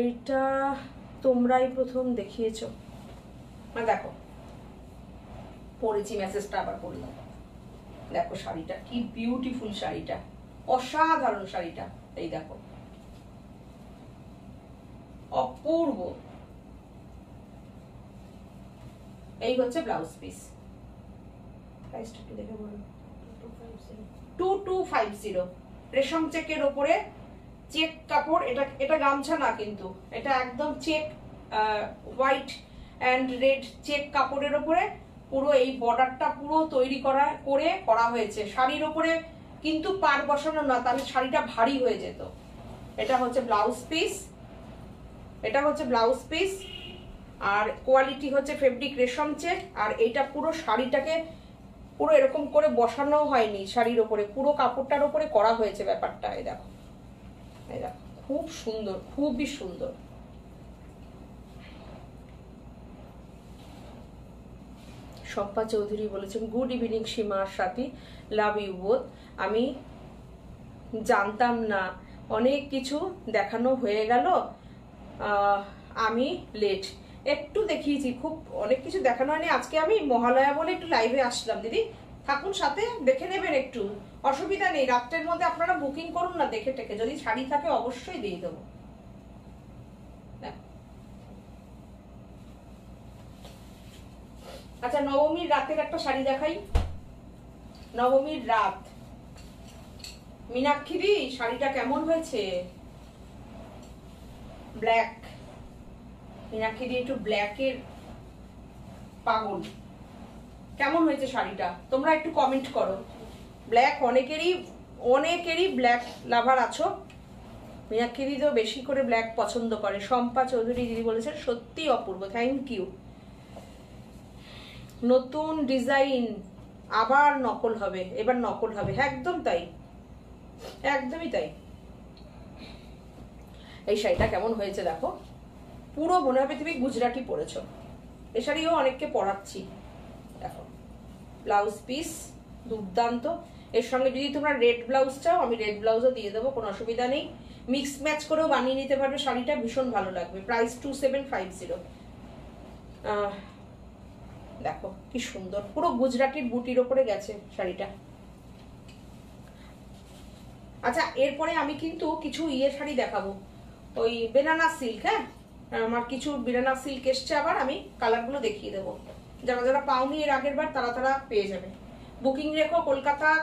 এইটা তোমরাই প্রথম দেখিয়েছো। দেখো পরেছি, মেসেজটা আবার পড়লাম। দেখো শাড়িটা কি বিউটিফুল, শাড়িটা অসাধারণ শাড়িটা। এই দেখো অপূর্ব। এই হচ্ছে ব্লাউজ পিস। প্রাইসটা একটু দেখে বলুন। 2250 রেশম চেকের ওপরে চেক কাপড়। এটা গামছা না কিন্তু, এটা একদম check, white and red check কাপড়ের ওপরে পুরো এই বর্ডারটা পুরো তৈরি করা হয়েছে। শাড়ির ওপরে কিন্তু পাড় বসানো না, তাহলে শাড়িটা ভারী হয়ে যেত। এটা হচ্ছে ব্লাউজ পিস, এটা হচ্ছে ব্লাউজ পিস। আর কোয়ালিটি হচ্ছে ফেব্রিক রেশম চেক। আর এটা পুরো শাড়িটাকে পুরো এরকম করে বসানো হয়নি শাড়ির ওপরে, পুরো কাপড়টার ওপরে করা হয়েছে ব্যাপারটা। এই দেখো, এই দেখো খুব সুন্দর, খুবই সুন্দর। শম্পা চৌধুরী বলেছেন good evening Seema R Sathi, love you both. আমি জানতাম না, অনেক কিছু দেখানো হয়ে গেল, আমি লেট একটু দেখিয়েছি, খুব অনেক কিছু দেখানো হয়নি। আজকে আমি মহালয়া বলে একটু লাইভে আসলাম। দিদি থাকুন সাথে, দেখে নেবেন একটু, অসুবিধা নেই। রাত্রের মধ্যে আপনারা বুকিং করুন না দেখে টেকে, যদি শাড়ি থাকে অবশ্যই দিয়ে দেবো। আচ্ছা নবমীর রাতের একটা শাড়ি দেখাই। নবমীর রাত, মীনাক্ষী শাড়িটা কেমন হয়েছে? ব্ল্যাক, মীনাক্ষী একটু ব্ল্যাকের পাগল। কেমন হয়েছে শাড়িটা তোমরা একটু কমেন্ট করো। ব্ল্যাক অনেকেরই ব্ল্যাক লাভার আছো। মীনাক্ষী তো বেশি করে ব্ল্যাক পছন্দ করে। শম্পা চৌধুরী দিদি বলেছেন সত্যি অপূর্ব, থ্যাংক ইউ। নতুন ডিজাইন আবার নকল হবে, এবার নকল হবে। একদম তাই, একদমই তাই। এই শাড়িটা কেমন হয়েছে দেখো, পুরো মনে হবে তুমি গুজরাটি পরেছো। এই শাড়িও অনেককে পরাচ্ছি। দেখো ব্লাউজ পিস দুর্দান্ত। এর সঙ্গে যদি তোমরা রেড ব্লাউজ চাও, আমি রেড ব্লাউজও দিয়ে দেবো, কোনো অসুবিধা নেই। মিক্স ম্যাচ করেও বানিয়ে নিতে পারবে শাড়িটা, ভীষণ ভালো লাগবে। প্রাইস 2750। দেখো কি সুন্দর, পুরো গুজরাটির বুটির ওপরে গেছে শাড়িটা। আচ্ছা এরপরে আমি কিন্তু কিছু শাড়ি দেখাবো, ওই বেনানা সিল্ক। হ্যাঁ, আমার কিছু বেনানা সিল্ক এসছে আবার, আমি কালারগুলো দেখিয়ে দেবো। যারা যারা পাওনি এর আগের বার, তারা পেয়ে যাবে। বুকিং রেখো।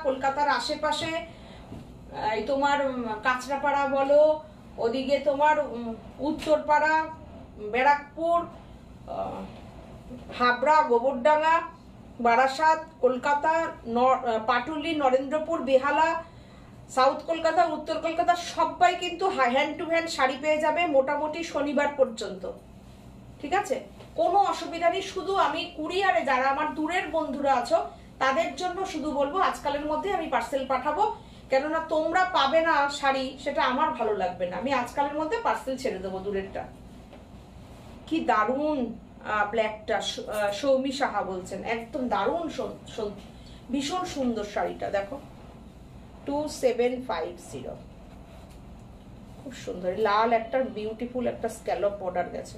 কলকাতার আশেপাশে এই তোমার কাঁচরাপাড়া বলো, ওদিকে তোমার উত্তরপাড়া, ব্যারাকপুর, হাবড়া, গোবরডাঙ্গা, বারাসাত, কলকাতা, পাটুলি, নরেন্দ্রপুর, বেহালা, সাউথ কলকাতা, উত্তর কলকাতা সবাই কিন্তু হ্যান্ড টু হ্যান্ড শাড়ি পেয়ে যাবে মোটামুটি শনিবার পর্যন্ত, ঠিক আছে? কোনো অসুবিধা নেই। শুধু আমি কুরিয়ারে যারা আমার দূরের বন্ধুরা আছো তাদের জন্য শুধু বলবো আজকালের মধ্যে আমি পার্সেল পাঠাবো, কেননা তোমরা পাবে না শাড়ি, সেটা আমার ভালো লাগবে না। আমি আজকালের মধ্যে পার্সেল ছেড়ে দেবো দূরেরটা। কি দারুণ ব্ল্যাকটা, সৌমি সাহা বলছেন, একদম দারুণ, ভীষণ সুন্দর শাড়িটা দেখো, 2750, খুব সুন্দর লাল একটা বিউটিফুল একটা স্ক্যালপ বর্ডার গেছে,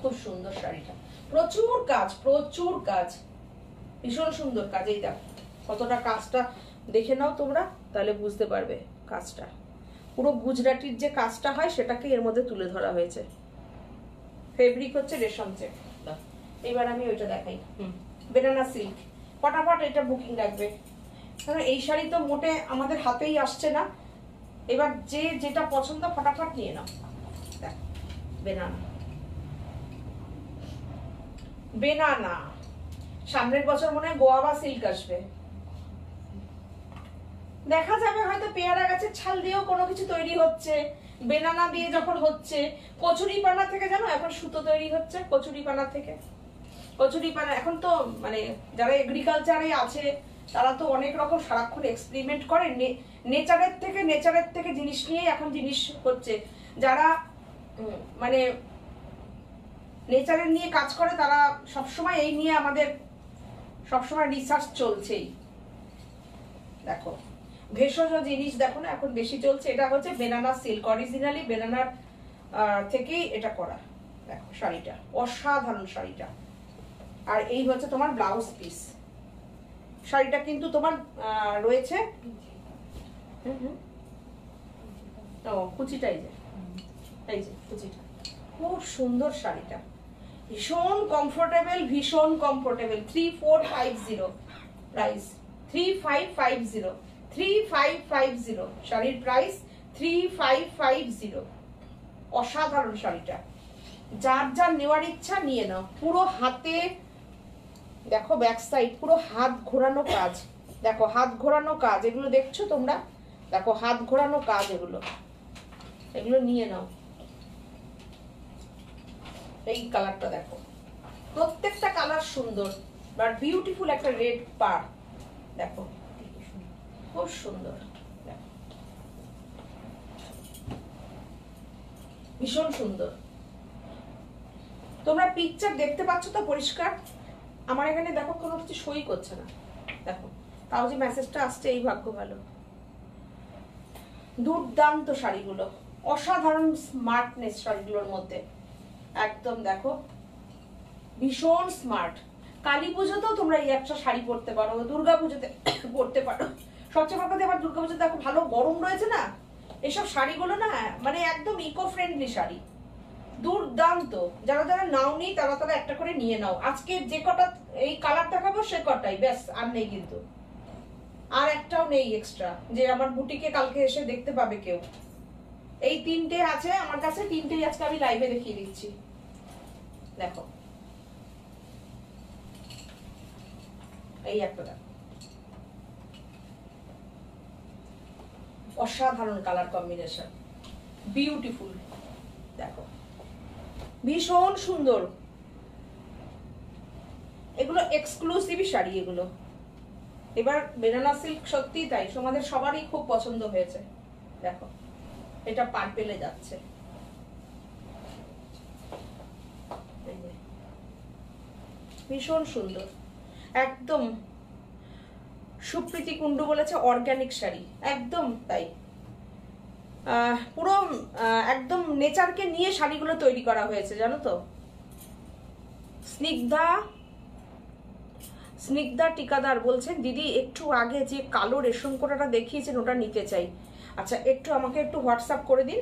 খুব সুন্দর শাড়িটা, প্রচুর কাজ, প্রচুর কাজ, ভীষণ সুন্দর কাজ। এই দেখো কতটা কাজটা দেখে নাও তোমরা, তাহলে বুঝতে পারবে কাজটা। পুরো গুজরাটির যে কাজটা হয় সেটাকে এর মধ্যে তুলে ধরা হয়েছে। ফেব্রিক হচ্ছে রেশম চেক। এবার আমি ওইটা দেখাই, বেনানা সিল্ক। ফটাফট এটা বুকিং রাখবে, কারণ এই শাড়ি তো মোটে আমাদের হাতেই আসছে না। এবার যে যেটা পছন্দ ফটাফট নিয়ে নাও। দেখ বেনানা, বেনানা সামনের বছর মনে হয় গোয়া বা সিল্ক আসবে, দেখা যাবে হয়তো পেয়ারা গাছের ছাল দিয়েও কোনো কিছু তৈরি হচ্ছে, বেনানা দিয়ে যখন হচ্ছে। কচুরি পানা থেকে জানো এখন সুতো তৈরি হচ্ছে, কচুরি পানা থেকে। কচুরি পানা এখন তো মানে যারা এগ্রিকালচারে আছে তারা তো অনেক রকম সারাক্ষণ এক্সপেরিমেন্ট করে, নেচারের থেকে জিনিস নিয়ে এখন জিনিস হচ্ছে। যারা মানে নেচারের নিয়ে কাজ করে তারা সবসময় এই নিয়ে আমাদের সবসময় রিসার্চ চলছেই। দেখো ভেষজ জিনিস দেখো না এখন বেশি চলছে। এটা হচ্ছে বেনানা সিল্ক, অরিজিনালি বেনানার থেকেই এটা করা। দেখো শাড়িটা অসাধারণ শাড়িটা, আর এই হচ্ছে তোমার ব্লাউজ পিস। শাড়িটা কিন্তু তোমার রয়েছে ও কুচিটাই যে, এই যে কুচিটা, খুব সুন্দর শাড়িটা, ভীষণ কমফোর্টেবল, ভীষণ কমফোর্টেবল। 3450 প্রাইস, 3550, 3550 শাড়ির প্রাইস 3550। অসাধারণ শাড়িটা, যার যার নেওয়ার ইচ্ছা নিয়ে নাও। পুরো হাতে দেখো ব্যাক সাইড পুরো হাত ঘোরানো কাজ, দেখো হাত ঘোরানো কাজ, এগুলো দেখছো তোমরা, দেখো হাত ঘোরানো কাজ, এগুলো এগুলো নিয়ে নাও। এই কালারটা দেখো, প্রত্যেকটা কালার সুন্দর, বাট বিউটিফুল একটা রেড পার, দেখো খুব সুন্দর, ভীষণ সুন্দর। তোমরা পিকচার দেখতে পাচ্ছ তো পরিষ্কার? আমার এখানে দেখো কোনো কিছু সই করছে না, দেখো তাও যে মেসেজটা আসছে, এই ভাগ্য ভালো। দুর্দান্ত শাড়িগুলো, অসাধারণ স্মার্টনেস শাড়িগুলোর মধ্যে, একদম দেখো ভীষণ স্মার্ট। কালী পুজোতেও তোমরা এই একটা শাড়ি পরতে পারো, দুর্গা পুজোতে পরতে পারো। সবচেয়ে বড় কথা এবার দুর্গা পুজোতে দেখো ভালো গরম রয়েছে না, এসব শাড়িগুলো না মানে একদম ইকো ফ্রেন্ডলি শাড়ি, দুর্দান্ত। যারা যারা নাওনি তারা তারা একটা করে নিয়ে নাও। আজকে যে কটা এই কালার দেখাবো সে কটাই, ব্যাস, আর নেই কিন্তু, আর একটাও নেই এক্সট্রা যে আমার বুটিকে কালকে এসে দেখতে পাবে কেউ। এই তিনটে আছে আমার কাছে, তিনটেই আজকে আমি লাইভে দেখিয়ে দিচ্ছি। দেখো এই একটা দেখো, অসাধারণ কালার কম্বিনেশন, বিউটিফুল, দেখো ভীষণ সুন্দর। এগুলো এক্সক্লুসিভ শাড়ি এগুলো। এবার বেনানা সিল্ক সত্যি তাই তোমাদের সবারই খুব পছন্দ হয়েছে। দেখো এটা পার্পেলে যাচ্ছে, ভীষণ সুন্দর, একদম। সুপ্রীতি কুন্ডু বলেছে অর্গানিক শাড়ি, একদম তাই। পুরো একদম নেচারকে নিয়ে শাড়িগুলো তৈরি করা হয়েছে, জানো তো। স্নিগ্ধা টিকাদার বলছেন দিদি একটু আগে যে কালো রেশম কোটাটা দেখিয়েছেন ওটা নিতে চাই। আচ্ছা একটু আমাকে একটু হোয়াটসঅ্যাপ করে দিন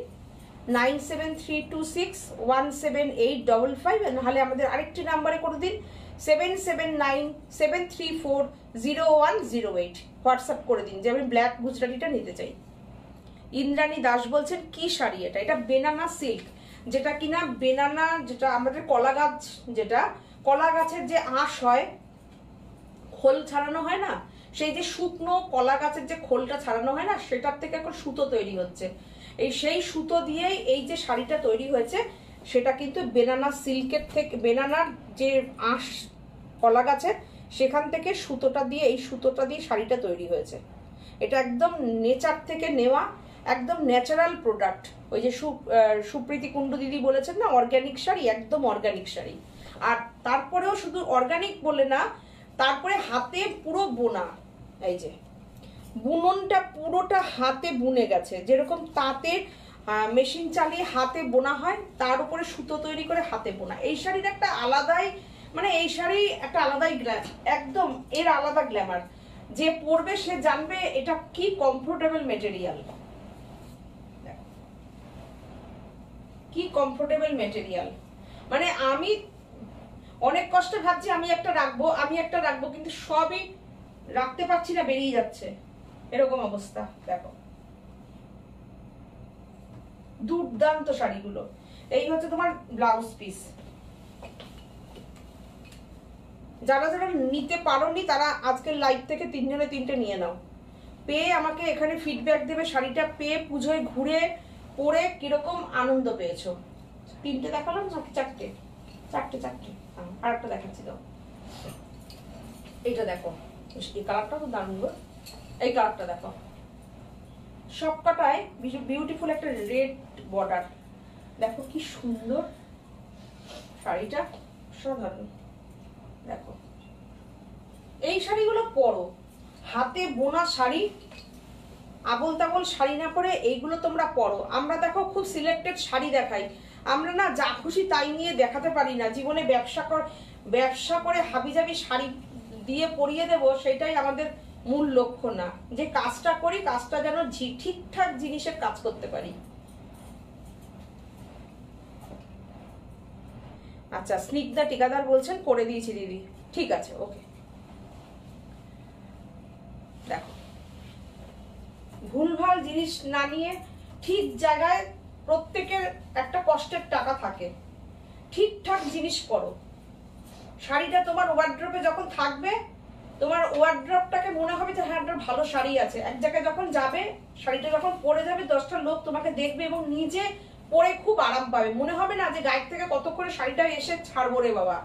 9732617855, নাহলে আমাদের আরেকটি নাম্বারে করে দিন 7797340108, হোয়াটসঅ্যাপ করে দিন যে আমি ব্ল্যাক গুজরাটিটা নিতে চাই। ইন্দ্রাণী দাস বলছেন কি শাড়ি এটা? এটা বেনানা সিল্ক, যেটা কিনা বেনানা, যেটা আমাদের কলা গাছ, যেটা কলা গাছের যে আঁশ হয়, খোল ছাড়ানো হয় না, সেই যে শুকনো কলা গাছের যে খোলটা ছাড়ানো হয় না, সেটার থেকে এখন সুতো তৈরি হচ্ছে। সেই সুতো দিয়েই এই যে শাড়িটা তৈরি হয়েছে, সেটা কিন্তু বেনানা সিল্কের থেকে, বেনানার যে আঁশ কলা গাছের, সেখান থেকে সুতোটা দিয়ে, এই সুতোটা দিয়ে শাড়িটা তৈরি হয়েছে। এটা একদম নেচার থেকে নেওয়া, একদম ন্যাচারাল প্রোডাক্ট। ওই যে সুপ্রীতি কুণ্ডু দিদি বলেছেন না অর্গানিক শাড়ি, একদম অর্গানিক শাড়ি। আর তারপরেও শুধু অর্গানিক বলে না, তারপরে হাতে পুরো বোনা, এই যে বুননটা পুরোটা হাতে বুনে গেছে, যেরকম তাঁতে মেশিন চালিয়ে হাতে বোনা হয়, তার উপরে সুতো তৈরি করে হাতে বোনা। এই শাড়ির একটা আলাদাই, মানে এই শাড়ি একটা আলাদাই একদম এর আলাদা গ্ল্যামার। যে পরবে সে জানবে এটা কি কমফোর্টেবল মেটেরিয়াল, কি কমফোর্টেবল মেটেরিয়াল। মানে আমি অনেক কষ্টে ভাবছি আমি একটা রাখবো, কিন্তু সবই রাখতে পারছি না, বেরিয়ে যাচ্ছে, এরকম অবস্থা। দেখো দুর্দান্ত শাড়িগুলো। এই হচ্ছে তোমার ব্লাউজ পিস। যারা যারা নিতে পারোনি তারা আজকের লাইভ থেকে 3 জনে 3টে নিয়ে নাও, পেয়ে আমাকে এখানে ফিডব্যাক দেবে শাড়িটা পেয়ে, পুজোয় ঘুরে পরে কিরকম আনন্দ পেয়েছো। 3টে দেখালাম নাকি 4টে? 4টে। আর একটা দেখাচ্ছি দাও। এইটা দেখো, এই কালারটা তো দারুণ গো। এই কালারটা দেখো, সবকটায় বিউটিফুল একটা রেড বর্ডার। দেখো কি সুন্দর শাড়িটা, সাধারণ। দেখো এই শাড়িগুলো পরো, হাতে বোনা শাড়ি, আবল তাবল শাড়ি না পরে এইগুলো তোমরা পরো। আমরা দেখো খুব সিলেক্টেড শাড়ি দেখাই, আমরা না যা খুশি তাই নিয়ে দেখাতে পারি না। জীবনে ব্যবসা করে হাবিজাবি শাড়ি দিয়ে পরিয়ে দেব, সেটাই আমাদের মূল লক্ষ্য না। যে কাজটা করি, কাজটা যেন ঠিকঠাক জিনিসের কাজ করতে পারি। আচ্ছা, স্নিগ্ধা টিকাদার বলছেন করে দিয়েছি দিদি, ঠিক আছে, ওকে। দেখো ভুলভাল জিনিস না নিয়ে ঠিক জায়গায়, প্রত্যেকের একটা কষ্টের টাকা থাকে, ঠিকঠাক জিনিস করো। শাড়িটা তোমার ওয়ার্ড্রপে যখন থাকবে, তোমার ওয়ার্ড্রপটাকে মনে হবে যে হ্যাঁ একটা ভালো শাড়ি আছে। এক জায়গায় যখন যাবে, শাড়িটা যখন পরে যাবে, 10টা লোক তোমাকে দেখবে এবং নিজে পরে খুব আরাম পাবে। মনে হবে না যে গায়ের থেকে কত করে শাড়িটা এসে ছাড়বো রে বাবা,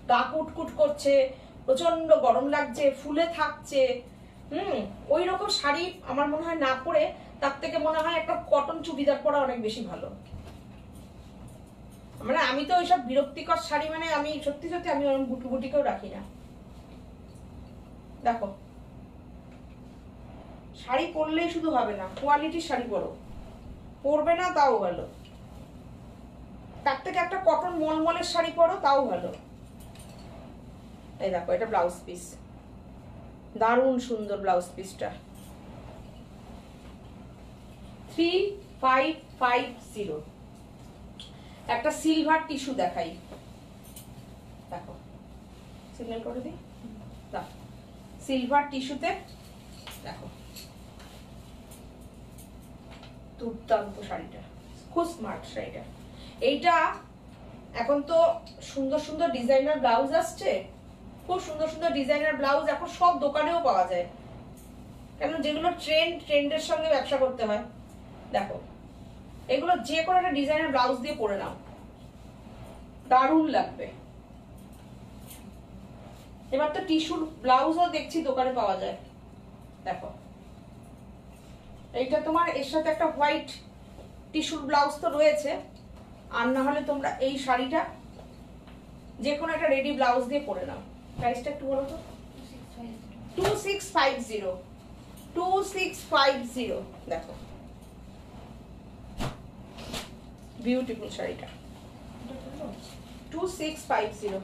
গা কুটকুট করছে, প্রচন্ড গরম লাগছে, ফুলে থাকছে। ওই রকম শাড়ি আমার মনে হয় না পরে, তার থেকে মনে হয় একটা কটন চুড়িদার পরা অনেক বেশি ভালো। মানে আমি তো ওইসব বিরক্তিকর শাড়ি, মানে আমি সত্যি আমি ওরকম বুটিকেও রাখি না। দেখো শাড়ি পরলেই শুধু হবে না, কোয়ালিটির শাড়ি পরো, পরবে না তাও ভালো, তার থেকে একটা কটন মলমলের শাড়ি পরো তাও ভালো। এই দেখো এটা ব্লাউজ পিস, দারুণ সুন্দর ব্লাউজ পিসটা। 3550। একটা সিলভার টিস্যু দেখাই, দেখো সিগন্যাল করে দিই, সিলভার টিস্যুতে দেখো দুর্দান্ত শাড়িটা, খুব স্মার্ট শাড়িটা। এইটা এখন তো সুন্দর সুন্দর ডিজাইনার ব্লাউজ আসছে, খুব সুন্দর সুন্দর ডিজাইনার ব্লাউজ এখন সব দোকানেও পাওয়া যায়, কেন যেগুলো ট্রেন্ডের সঙ্গে ব্যবসা করতে হয়। দেখো এগুলো যে কোনো একটা ডিজাইনার ব্লাউজ দিয়ে পরে নাও, দারুণ লাগবে। এবার তো টিস্যুর ব্লাউজও দেখছি দোকানে পাওয়া যায়। দেখো এইটা তোমার এর সাথে একটা হোয়াইট টিস্যুর ব্লাউজ তো রয়েছে, আর না হলে তোমরা এই শাড়িটা যে কোনো একটা রেডি ব্লাউজ দিয়ে পরে নাও। প্রাইসটা একটু বলো তো। 2650। দেখো বিউটিফুল শাড়িটা 2650।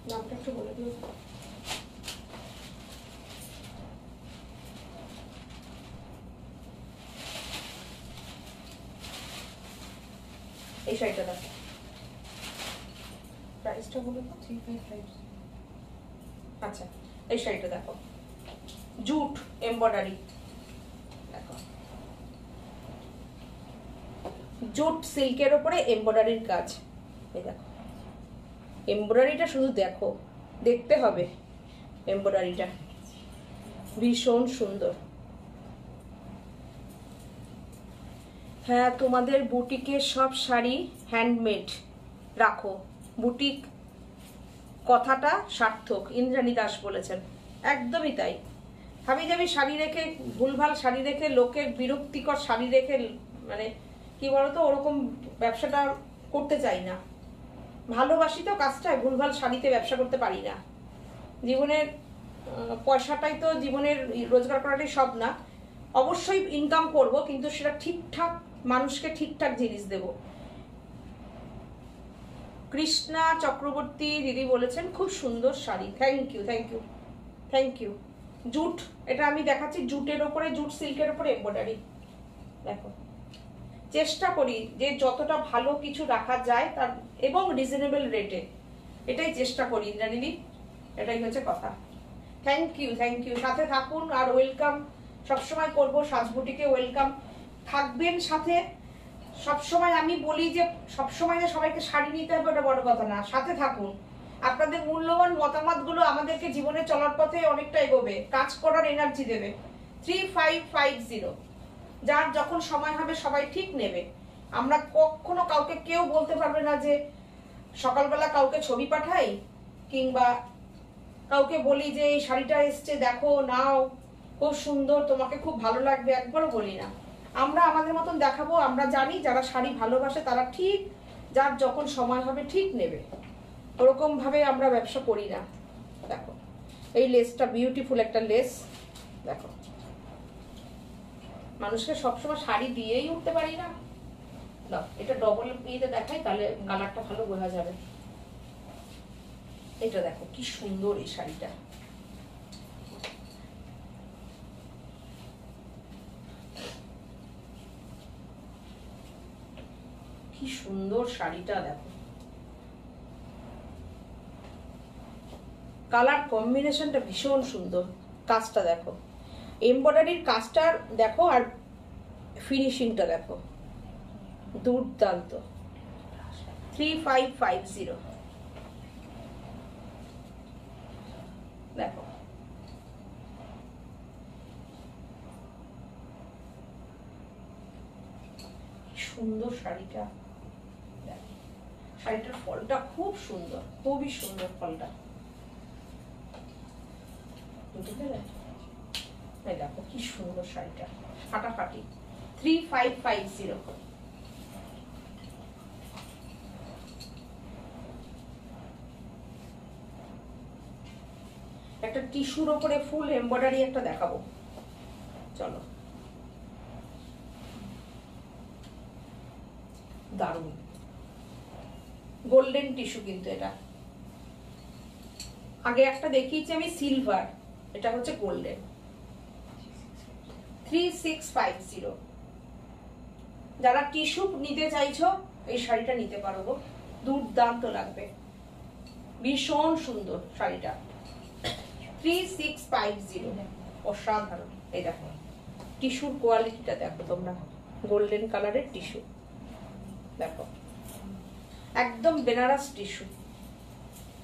নামটা একটু বলে দিও। এই শাড়িটা দেখো, প্রাইসটা বলে দাও। 3550। আচ্ছা এই শাড়িটা দেখো, জুট এমব্রয়ডারি, দেখো জুট সিল্কের উপরে এমব্রয়ডারির কাজ। এই দেখো এমব্রয়ডারিটা শুধু দেখো, দেখতে হবে, এমব্রয়ডারিটা ভীষণ সুন্দর। হ্যাঁ, তোমাদের বুটিকের সব শাড়ি হ্যান্ডমেড রাখো, বুটিক কথাটা সার্থক, ইন্দ্রাণী দাস বলেছেন। একদমই তাই। হাবিজাবি শাড়ি রেখে, ভুলভাল শাড়ি রেখে, লোকের বিরক্তিকর শাড়ি রেখে, মানে কি বলতো, ওরকম ব্যবসাটা করতে চাই না। ভালোবাসি তো কাজটায়, ভুলভাল শাড়িতে ব্যবসা করতে পারি না। জীবনের পয়সাটাই তো, জীবনের রোজগার করাটাই সব না। অবশ্যই ইনকাম করব, কিন্তু সেটা ঠিকঠাক মানুষকে ঠিকঠাক জিনিস দেব। কৃষ্ণা চক্রবর্তী দিদি বলেছেন খুব সুন্দর sari. Thank you, thank you, thank you. Jute, এটা আমি দেখাচ্ছি জুটের ওপরে, জুট সিল্কের ওপরে এমব্রয়ডারি। দেখো, চেষ্টা করি যে যতটা ভালো কিছু রাখা যায় তার, এবং রিজনেবল রেটে, এটাই চেষ্টা করি ইন্দ্রাণী, এটাই হচ্ছে কথা। Thank you, thank you. সাথে থাকুন আর ওয়েলকাম সবসময় করবো। সাজবুটিকে ওয়েলকাম থাকবেন সাথে সবসময়। আমি বলি যে সবসময় যে সবাইকে শাড়ি নিতে হবে ওটা বড় কথা না, সাথে থাকুন। আপনাদের মূল্যবান মতামতগুলো আমাদেরকে জীবনে চলার পথে অনেকটা এগোবে, কাজ করার এনার্জি দেবে। 3550, যার যখন সময় হবে সবাই ঠিক নেবে। আমরা কখনো কাউকে, কেউ বলতে পারবে না যে সকালবেলা কাউকে ছবি পাঠাই কিংবা কাউকে বলি যে এই শাড়িটা এসছে দেখো, নাও, খুব সুন্দর, তোমাকে খুব ভালো লাগবে, একবারও বলি না। আমরা আমাদের মতন দেখাবো। আমরা জানি যারা শাড়ি ভালোবাসে তারা ঠিক যার যখন সময় হবে ঠিক নেবে, ওরকম ভাবে আমরা ব্যবসা করি না। দেখো এই লেসটা বিউটিফুল একটা লেস। দেখো, মানুষকে সবসময় শাড়ি দিয়েই উঠতে পারি না। দাও, এটা ডবল ইয়েতে দেখাই, তাহলে কালারটা ভালো বোঝা যাবে। এটা দেখো কি সুন্দর এই শাড়িটা। কি সুন্দর শাড়িটা দেখো, কালার কম্বিনেশনটা ভীষণ সুন্দর। কাজটা দেখো, এমব্রয়ডারির কাজটা দেখো, আর ফিনিশিংটা দেখো, দুর্দান্ত। 3550 দেখো। সুন্দর শাড়িটা, শাড়িটার ফলটা খুব সুন্দর, খুবই সুন্দর ফলটা। দেখো কি সুন্দর শাড়িটা, ফাটাফাটি। 3550। একটা টিস্যুর ওপরে ফুল এমব্রয়ডারি একটা দেখাবো, চলো। দারুণ গোল্ডেন টিস্যু, কিন্তু এটা আগে একটা দেখিয়েছি আমি সিলভার, এটা হচ্ছে গোল্ডেন। 3650। যারা টিস্যু নিতে চাইছো এই শাড়িটা নিতে পারো গো, দুর্দান্ত লাগবে, ভীষণ সুন্দর শাড়িটা। 3650, অসাধারণ। এই দেখো টিস্যুর কোয়ালিটিটা দেখো তোমরা, গোল্ডেন কালারের টিস্যু দেখো, একদম বেনারস টিস্যু,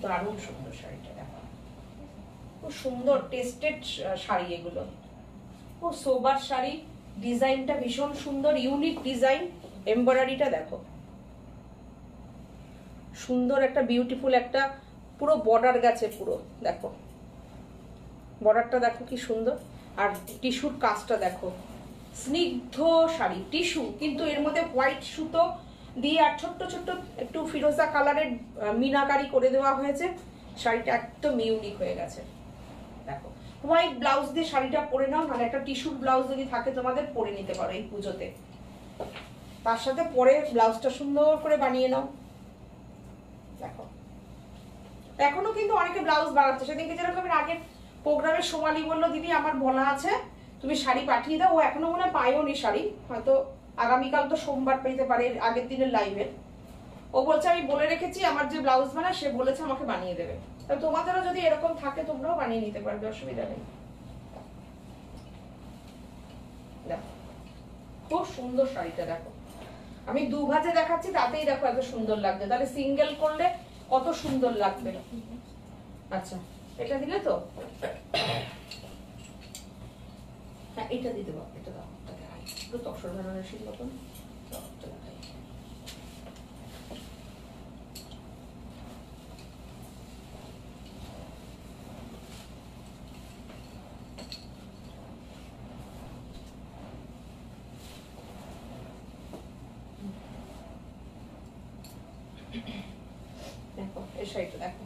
দারুণ সুন্দর শাড়িটা দেখো, খুব সুন্দর টেস্টেড শাড়ি এগুলো, খুব সোবার শাড়ি। ডিজাইনটা ভীষণ সুন্দর, ইউনিক ডিজাইন। এমব্রয়ডারিটা দেখো, সুন্দর একটা বিউটিফুল একটা পুরো বর্ডার গেছে পুরো, দেখো বর্ডারটা দেখো কি সুন্দর। আর টিস্যুর কাজটা দেখো, স্নিগ্ধ শাড়ি, টিস্যু কিন্তু এর মধ্যে হোয়াইট সুতো দিয়ে আর ছোট্ট ছোট্ট একটু ফিরোজা কালারের মিনাকারি করে দেওয়া হয়েছে। শাড়িটা একদম ইউনিক হয়ে গেছে। দেখো হোয়াইট ব্লাউজ দিয়ে শাড়িটা পরে নাও, মানে একটা টিস্যুর ব্লাউজ যদি থাকে তোমাদের পরে নিতে পারো এই পুজোতে, তার সাথে পরে ব্লাউজটা সুন্দর করে বানিয়ে নাও। দেখো এখনো কিন্তু অনেকে ব্লাউজ বানাচ্ছে। সেদিনকে যেরকম আগের প্রোগ্রামে সোমালি বললো দিদি আমার বলা আছে তুমি শাড়ি পাঠিয়ে দাও, ও এখনো মনে হয় পায়ওনি শাড়ি, হয়তো আগামীকাল তো সোমবার পেতে পারে আগের দিনের লাইভে। ও বলছে আমি বলে রেখেছি আমার যে ব্লাউজ বানায় সে বলেছে আমাকে বানিয়ে দেবে। তা তোমাদেরও যদি এরকম থাকে তোমরাও বানিয়ে নিতে পারবে, অসুবিধা নেই। দেখো খুব সুন্দর শাড়িটা দেখো, আমি দু ভাজে দেখাচ্ছি তাতেই দেখো এত সুন্দর লাগবে, তাহলে সিঙ্গেল করলে কত সুন্দর লাগবে। আচ্ছা এটা দিলে তো, হ্যাঁ এটা দিতে পারো, এটা দাও, একটু তসর বেনারসির মতন। দেখো এই শাড়িটা দেখো,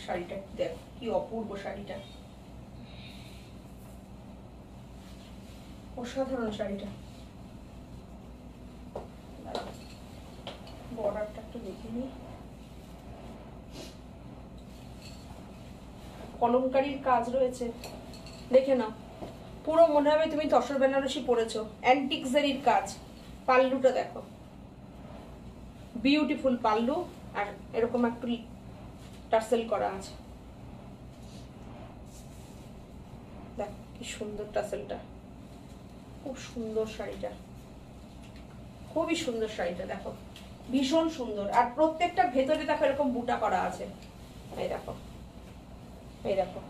শাড়িটা দেখো কি অপূর্ব শাড়িটা, অসাধারণ শাড়িটা। বর্ডারটা একটু দেখে নি, কলমকারীর কাজ রয়েছে, দেখে নাও। পুরো মনে হবে তুমি তসর বেনারসি পরেছো, অ্যান্টিক জারির কাজ। পাল্লুটা দেখো, বিউটিফুল পাল্লু, আর এরকম একটু টার্সেল করা আছে। দেখো কি সুন্দর টার্সেলটা, খুব সুন্দর শাড়িটা, খুবই সুন্দর শাড়িটা দেখো, ভীষণ সুন্দর। আর প্রত্যেকটা ভেতরে দেখো এরকম বুটা করা আছে, এই দেখো, এই দেখো,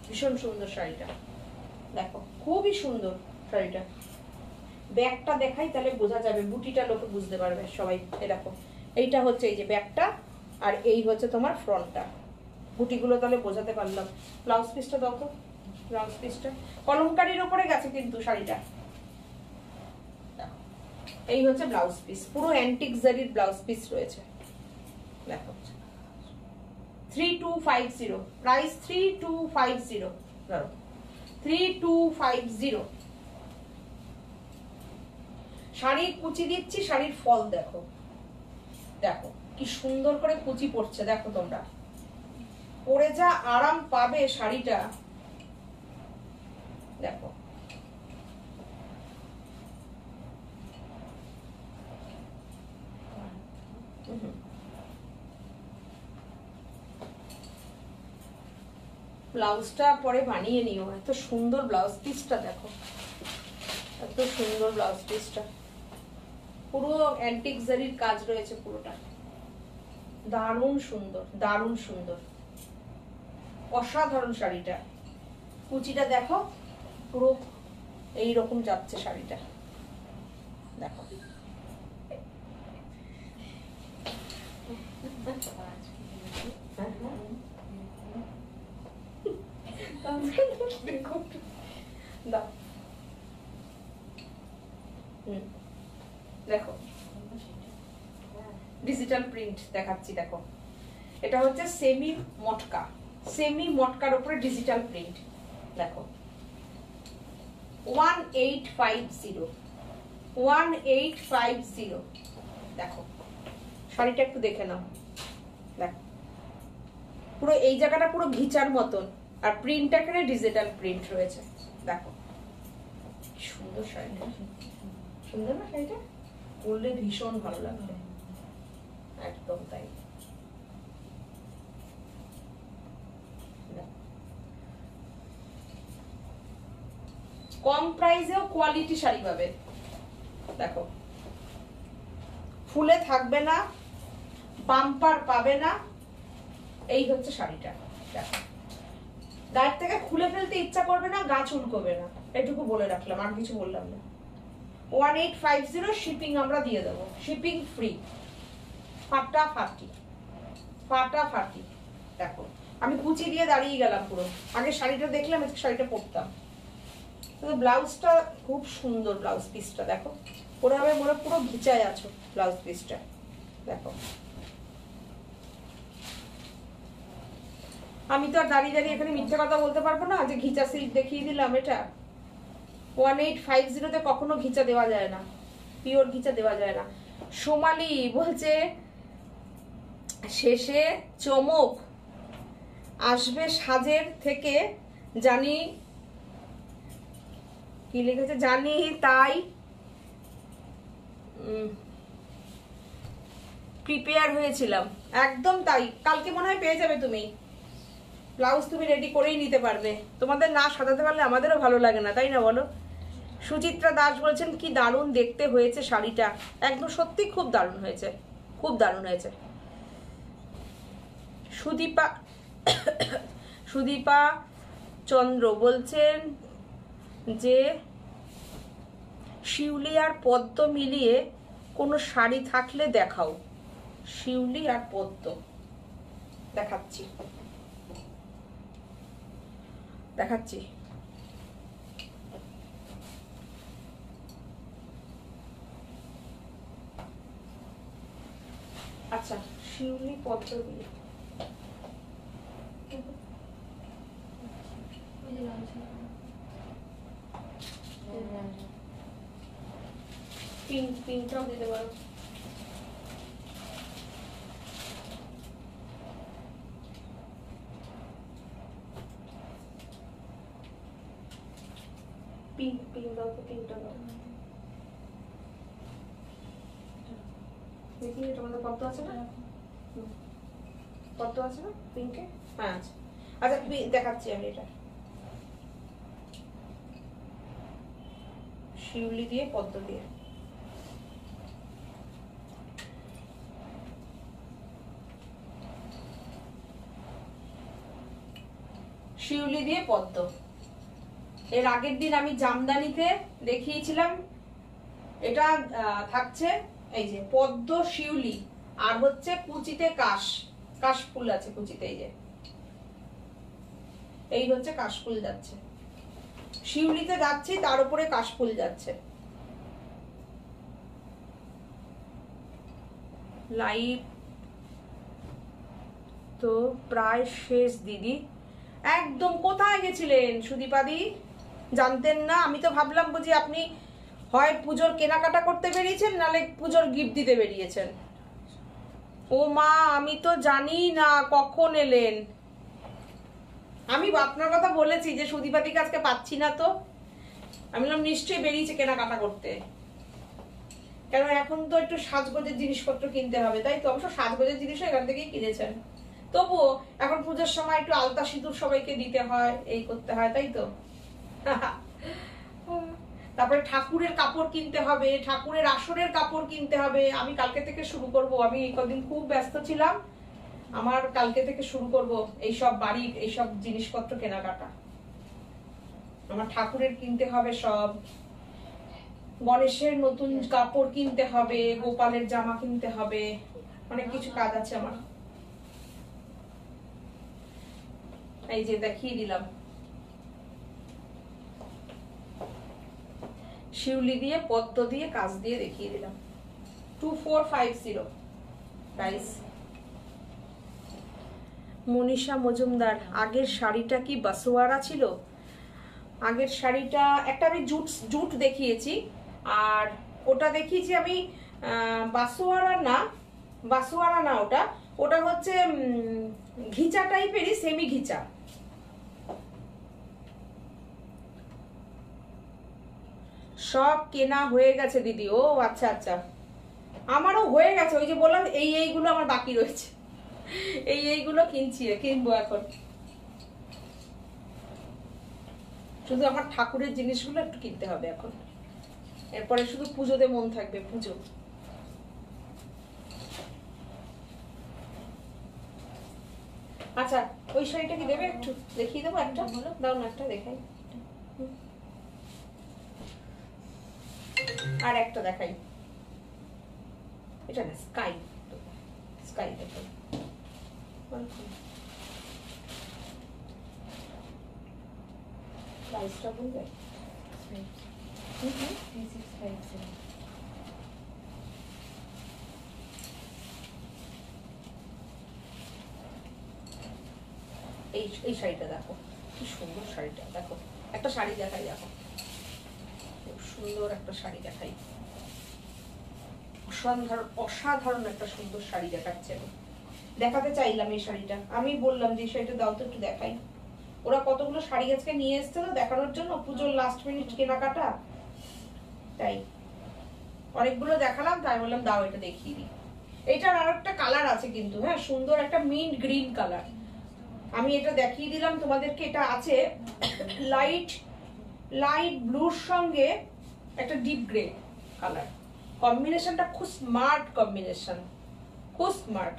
ভীষণ সুন্দর শাড়িটা দেখো, খুবই সুন্দর শাড়িটা। ব্যাগটা দেখাই তাহলে বোঝা যাবে, বুটিটা লোকে বুঝতে পারবে সবাই। এই দেখো, এইটা হচ্ছে এই যে ব্যাগটা, আর এই হচ্ছে তোমার ফ্রন্টটা। বুটিগুলো তাহলে বোঝাতে পারলাম। ব্লাউজ পিসটা দাও তো, ব্লাউজ পিসটা কলমকারীর ওপরে গেছে কিন্তু শাড়িটা। এই হচ্ছে ব্লাউজ পিস, পুরো অ্যান্টিক জারির ব্লাউজ পিস রয়েছে দেখো। 3250, প্রাইস 3250, 3250। শাড়ির কুচি দিচ্ছি, শাড়ির ফল দেখো, দেখো কি সুন্দর করে কুচি পড়ছে, দেখো তোমরা পরে যা আরাম পাবে শাড়িটা দেখো। ব্লাউজটা পরে বানিয়ে নিও, এত সুন্দর ব্লাউজ পিসটা দেখো, এত সুন্দর ব্লাউজ পিসটা, পুরো অ্যান্টিক জারির কাজ রয়েছে পুরোটা, দারুণ সুন্দর, দারুণ সুন্দর, অসাধারণ শাড়িটা। কুচিটা দেখো পুরো এইরকম যাচ্ছে শাড়িটা দেখো। দেখো ডিজিটাল প্রিন্ট দেখাচ্ছি, দেখো এটা হচ্ছে সেমি মটকা, সেমি মটকার উপরে ডিজিটাল প্রিন্ট দেখো। 1850, 1850 দেখো। শাড়িটা একটু দেখে নাও, দেখো পুরো এই জায়গাটা পুরো ঘিচার মতন, আর প্রিন্টটা এখানে ডিজিটাল প্রিন্ট রয়েছে দেখো। সুন্দর শাড়িটা, সুন্দর না শাড়িটা? পরলে ভীষণ ভালো লাগবে, একদম তাই। কম প্রাইসেও কোয়ালিটি শাড়ি পাবে দেখো, ফুলে থাকবে না, বাম্পার পাবে না, এই হচ্ছে শাড়িটা দেখো। গায়ের থেকে খুলে ফেলতে ইচ্ছা করবে না, গা চুলকবে না, এটুকু বলে রাখলাম, আর কিছু বললাম না। 1850 শিপিং আমরা দিয়ে দেবো, শিপিং ফ্রি, ফাটাফাটি ফাটাফাটি দেখো। আমি কুচি দিয়ে দাঁড়িয়ে গেলাম পুরো, আগে শাড়িটা দেখলাম, আজকে শাড়িটা পরতাম। ব্লাউজটা খুব সুন্দর, ব্লাউজ পিসটা দেখো, ওরা হবে মনে পুরো ঘিচায় আছো ব্লাউজ পিসটা দেখো। আমি তো আর দাঁড়িয়ে দাঁড়িয়ে এখানে মিথ্যে কথা বলতে পারবো না যে ঘিচা সিল্ক দেখিয়ে দিলাম। এটা 1850 কখনো ঘিচা দেওয়া যায় না, পিওর ঘিচা দেওয়া যায় না। সোমালি বলছে শেষে চমক আসবে সাজের থেকে, জানি কি লিখেছে জানি, তাই প্রিপেয়ার হয়েছিলাম। একদম তাই, কালকে মনে হয় পেয়ে যাবে তুমি ব্লাউজ, তুমি রেডি করেই নিতে পারবে। তোমাদের না সাজাতে পারলে আমাদেরও ভালো লাগে না, তাই না বলো? সুচিত্রা দাস বলছেন কি দারুণ দেখতে হয়েছে শাড়িটা, একদম সত্যি খুব দারুণ হয়েছে, খুব দারুণ হয়েছে। সুদীপা সুদীপা চন্দ্র বলছেন যে শিউলি আর পদ্ম মিলিয়ে কোনো শাড়ি থাকলে দেখাও। শিউলি আর পদ্ম দেখাচ্ছি দেখাচ্ছি। আচ্ছা, শিউলি পদ্ম দিয়ে পিঙ্কটাও দিতে পারো। পিঙ্ক দাও তো, পিঙ্কটা দাও। দেখি এটা মধ্যে পদ্ম আছে না? পদ্ম আছে না পিঙ্কে? হ্যাঁ আছে। আচ্ছা দেখাচ্ছি আমি এটা, শিউলি দিয়ে পদ্ম দিয়ে। শিউলি দিয়ে পদ্ম। এর আগের দিন আমি জামদানিতে দেখিয়েছিলাম, এটা থাকছে এই যে পদ্ম শিউলি, আর হচ্ছে কুচিতে কাশ ফুল আছে কুচিতে, এই যে এই হচ্ছে কাশফুল যাচ্ছে, শিউলিতে যাচ্ছে তার উপরে কাশফুল যাচ্ছে। লাইভ তো প্রায় শেষ দিদি। একদম কোথায় গেছিলেন সুদীপাদি, জানতেন না? আমি তো ভাবলাম বুঝি আপনি হয় পুজোর কেনাকাটা করতে বেরিয়েছেন, নালে পুজোর গিফট দিতে বেরিয়েছেন। ও মা, আমি তো জানি না কখন এলেন। আমি আপনার কথা বলেছি যে সুদীপাদিকে আজকে পাচ্ছি না, তো আমি বললাম নিশ্চয়ই বেরিয়েছে কেনাকাটা করতে, কেন এখন তো একটু সাজগোজের জিনিসপত্র কিনতে হবে, তাই তো? অবশ্য সাজগোজের জিনিসও এখান থেকেই কিনেছেন, তবুও এখন পুজোর সময় একটু আলতা সিঁদুর সবাইকে দিতে হয়, এই করতে হয়, তাই তো? তারপরে ঠাকুরের কাপড় কিনতে হবে, ঠাকুরের আসরের কাপড় কিনতে হবে। আমি কালকে থেকে শুরু করব, আমি এই কদিন খুব ব্যস্ত ছিলাম, আমার কালকে থেকে শুরু করব এইসব বাড়ির এইসব জিনিসপত্র কেনাকাটা। আমার ঠাকুরের কিনতে হবে সব, গণেশের নতুন কাপড় কিনতে হবে, গোপালের জামা কিনতে হবে, অনেক কিছু কাজ আছে আমার। এই যে দেখিয়ে দিলাম, শিউলি দিয়ে পদ্ম দিয়ে কাজ দিয়ে দেখিয়ে দিলাম। 2450 প্রাইস। মনীষা মজুমদার, আগের শাড়িটা কি বাসোয়ারা ছিল? আগের শাড়িটা একটা আমি জুট দেখিয়েছি, আর ওটা দেখিয়েছি আমি বাসোয়ারা না, ওটা হচ্ছে ঘিচা টাইপেরই, সেমি ঘিচা। সব কেনা হয়ে গেছে দিদি। ও আচ্ছা আচ্ছা, আমারও হয়ে গেছে, ওই যে বললাম এইগুলো আমার বাকি রয়েছে, এইগুলো কিনবো এখন। শুধু আমার ঠাকুরের জিনিসগুলো একটু কিনতে হবে এখন, এরপরে শুধু পুজোতে মন থাকবে, পুজো। আচ্ছা, ওই শাড়িটা কি দেবে? একটু দেখিয়ে দেবো একটা, দাও না একটা দেখাই, আর একটা দেখাই, এটা না স্কাই দেখাই। প্রাইসটা বলবে? এই শাড়িটা দেখো, কি সুন্দর শাড়িটা, দেখো একটা শাড়ি দেখাই, দেখো খুব সুন্দর একটা শাড়ি দেখাই, অসাধারণ একটা সুন্দর শাড়ি দেখাচ্ছে। দেখাতে চাইলাম এই শাড়িটা, আমি বললাম যে শাড়িটা দাও তো একটু দেখাই। ওরা কতগুলো শাড়ি আজকে নিয়ে এসছে না দেখানোর জন্য, পুজোর লাস্ট মিনিট কেনাকাটা, তাই অনেকগুলো দেখালাম, তাই বললাম দাও এটা দেখিয়ে দিই। এটার আর একটা কালার আছে কিন্তু, হ্যাঁ সুন্দর একটা মিন্ট গ্রিন কালার, আমি এটা দেখিয়ে দিলাম তোমাদেরকে। এটা আছে লাইট ব্লুর সঙ্গে একটা ডিপ গ্রে কালার, কম্বিনেশনটা খুব স্মার্ট কম্বিনেশন, খুব স্মার্ট।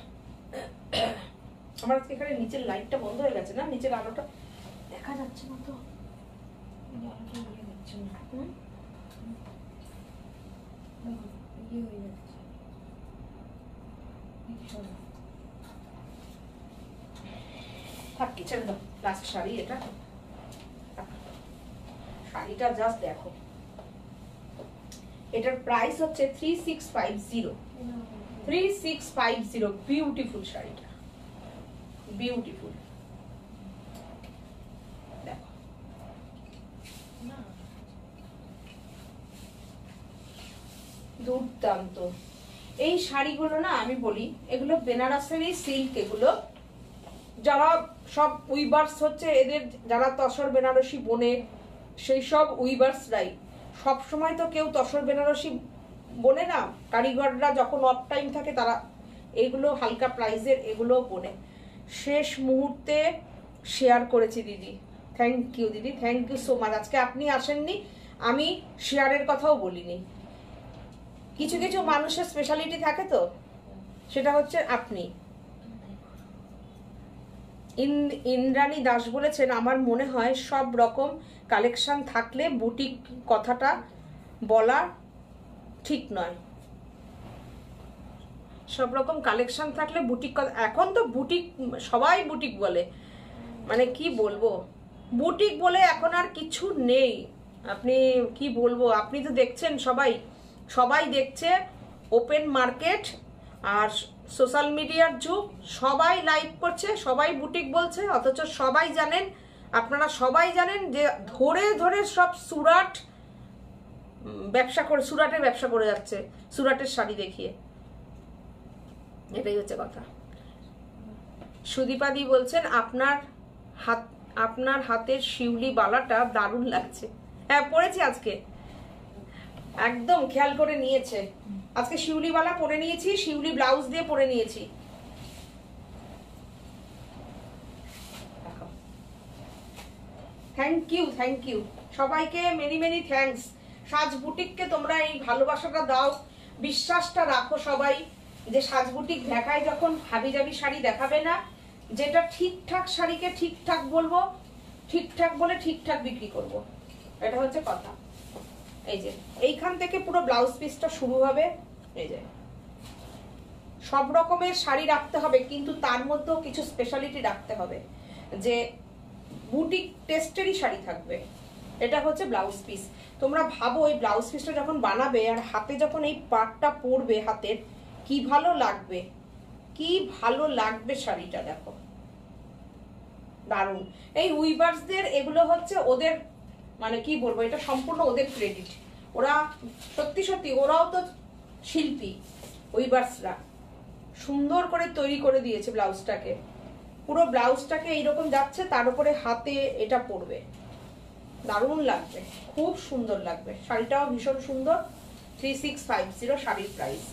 আমার আজকে এখানে নিচের লাইটটা বন্ধ হয়ে গেছে না, নিচের আলোটা দেখা যাচ্ছে না তো, আলোটা ইয়ে হচ্ছে না, দেখো ইয়ে হয়ে যাচ্ছে, দেখি সরো। থাক ছেড়ে দাও, লাস্ট শাড়ি এটা, শাড়িটা জাস্ট দেখো, এটার প্রাইস হচ্ছে 3650, 3650, বিউটিফুল শাড়িটা, বিউটিফুল। দেখো না দুর্দান্ত এই শাড়িগুলো না, আমি বলি এগুলো বেনারসেরই সিল্ক, এগুলো যারা সব উইভার্স হচ্ছে এদের, যারা তসর বেনারসি বোনে সেই সব উইভার্সরাই, সব সময় তো কেউ তসর বেনারসি বোনে না, কারিগররা যখন অফ টাইম থাকে তারা এগুলো হালকা প্রাইসের এগুলো বোনে। শেষ মুহূর্তে শেয়ার করেছি দিদি, থ্যাংক ইউ দিদি, থ্যাংক ইউ সো মাচ। আজকে আপনি আসেননি, আমি শেয়ারের কথাও বলিনি। কিছু কিছু মানুষের স্পেশালিটি থাকে তো, সেটা হচ্ছে আপনি। ইন্দ্রাণী দাস বলেছেন, আমার মনে হয় সব রকম কালেকশন থাকলে বুটিক কথাটা বলা ঠিক নয়। সব রকম কালেকশন থাকলে বুটিক, এখন তো বুটিক সবাই বুটিক বলে, মানে কি বলবো, বুটিক বলে এখন আর কিছু নেই। আপনি কি বলবো, আপনি তো দেখছেন, সবাই সবাই দেখছে, ওপেন মার্কেট আর সোশ্যাল মিডিয়ার যুগ, সবাই লাইভ করছে, সবাই বুটিক বলছে, অথচ সবাই জানেন, আপনারা সবাই জানেন যে ধরে ধরে সব সুরাট ব্যবসা করে, সুরাটের ব্যবসা করে যাচ্ছে, সুরাটের শাড়ি দেখিয়ে। এটাই হচ্ছে কথা। সুদীপাদি বলছেন, আপনার হাতের শিউলি বালাটা দারুণ লাগছে। হ্যাঁ পরেছি আজকে, একদম খেয়াল করে নিয়েছে, আজকে শিউলি বালা পরে নিয়েছি, শিউলি ব্লাউজ দিয়ে পরে নিয়েছি। থ্যাংক ইউ, থ্যাংক ইউ সবাইকে, মেনি মেনি থ্যাঙ্কস। সাজ বুটিককে তোমরা এই ভালোবাসাটা দাও, বিশ্বাসটা রাখো সবাই, যে সাজ বুটিক দেখায় যখন হাবিজাবি শাড়ি দেখাবে না, যেটা ঠিকঠাক শাড়িকে ঠিকঠাক বলবো, ঠিকঠাক বলে ঠিকঠাক বিক্রি করব, এটা হচ্ছে কথা। এই যে এইখান থেকে পুরো ব্লাউজ পিসটা শুরু হবে, এই যে সব রকমের শাড়ি রাখতে হবে, কিন্তু তার মধ্যেও কিছু স্পেশালিটি রাখতে হবে, যে বুটিক টেস্টেরই শাড়ি থাকবে। এটা হচ্ছে ব্লাউজ পিস। তোমরা ভাবো এই ব্লাউজ পিসটা যখন বানাবে আর হাতে যখন এই পাটটা পরবে হাতের, কি ভালো লাগবে, কি ভালো লাগবে শাড়িটা, দেখো দারুণ। এই উইভার্সদের এগুলো হচ্ছে ওদের, মানে কি বলবো, এটা সম্পূর্ণ ওদের ক্রেডিট। ওরা সত্যি সত্যি, ওরাও তো শিল্পী, উইভার্সরা সুন্দর করে তৈরি করে দিয়েছে ব্লাউজটাকে, পুরো ব্লাউজটাকে এইরকম যাচ্ছে, তার উপরে হাতে এটা পরবে, দারুণ লাগবে, খুব সুন্দর লাগবে। শাড়িটাও ভীষণ সুন্দর, 3650 শাড়ির প্রাইস।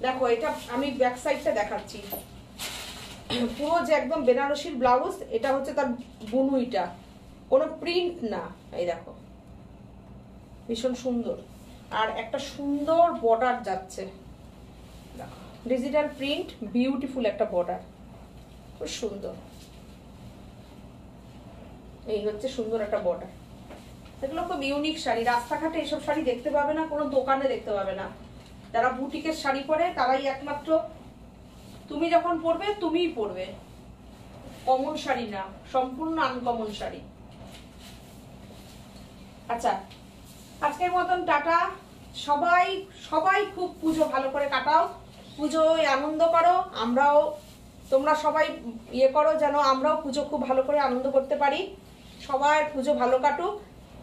দেখো এটা আমি ব্যাক সাইডটা দেখাচ্ছি, পুরো যে একদম বেনারসির ব্লাউজ, এটা হচ্ছে তার বুনুইটা, কোনো প্রিন্ট না, এই দেখো ভীষণ সুন্দর, আর একটা সুন্দর বর্ডার যাচ্ছে, দেখো ডিজিটাল প্রিন্ট, বিউটিফুল একটা বর্ডার, খুব সুন্দর। এই হচ্ছে সুন্দর একটা বর্ডার। এগুলো খুব ইউনিক শাড়ি, রাস্তাঘাটে এসব শাড়ি দেখতে পাবে না, কোনো দোকানে দেখতে পাবে না। যারা বুটিকের শাড়ি পরে তারাই একমাত্র, তুমি যখন পরবে তুমিই পরবে, কমন শাড়ি না, সম্পূর্ণ আনকমন শাড়ি। আচ্ছা আজকের মতন টাটা, সবাই সবাই খুব পুজো ভালো করে কাটাও, পুজোয় আনন্দ করো, আমরাও, তোমরা সবাই ইয়ে করো যেন আমরাও পুজো খুব ভালো করে আনন্দ করতে পারি। সবার পুজো ভালো কাটুক,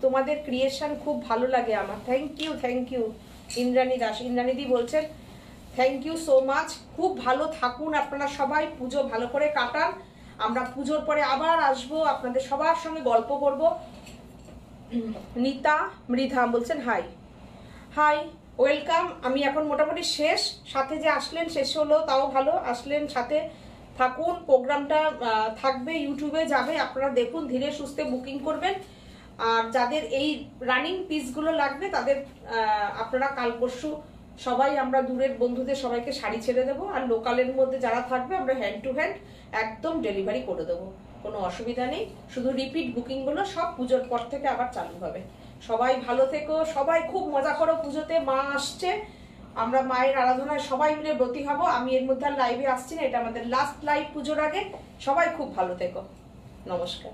তোমাদের ক্রিয়েশন খুব ভালো লাগে আমার। Thank you, thank you Indrani Das, ইন্দ্রাণীদি বলছেন থ্যাংক ইউ সো মাচ। খুব ভালো থাকুন আপনারা সবাই, পুজো ভালো করে কাটান। আমরা পুজোর পরে আবার আসবো, আপনাদের সবার সঙ্গে গল্প করব। নিতা মৃধা বলছেন হাই হাই, ওয়েলকাম। আমি এখন মোটামুটি শেষ, সাথে যে আসলেন শেষ হলো তাও ভালো, আসলেন সাথে থাকুন। প্রোগ্রামটা থাকবে, ইউটিউবে যাবে, আপনারা দেখুন, ধীরে সুস্থে বুকিং করবেন। আর যাদের এই রানিং পিসগুলো লাগবে তাদের আপনারা কাল পরশু সবাই আমরা দূরের বন্ধুদের সবাইকে শাড়ি ছেড়ে দেবো, আর লোকালের মধ্যে যারা থাকবে আমরা হ্যান্ড টু হ্যান্ড একদম ডেলিভারি করে দেবো, কোনো অসুবিধা নেই। শুধু রিপিট বুকিংগুলো সব পুজোর পর থেকে আবার চালু হবে। সবাই ভালো থেকো, সবাই খুব মজা করো পুজোতে, মা আসছে, আমরা মায়ের আরাধনায় সবাই মিলে ব্রতী হব। আমি এর মধ্যে আর লাইভে আসছি না, এটা আমাদের লাস্ট লাইভ পুজোর আগে। সবাই খুব ভালো থেকো, নমস্কার।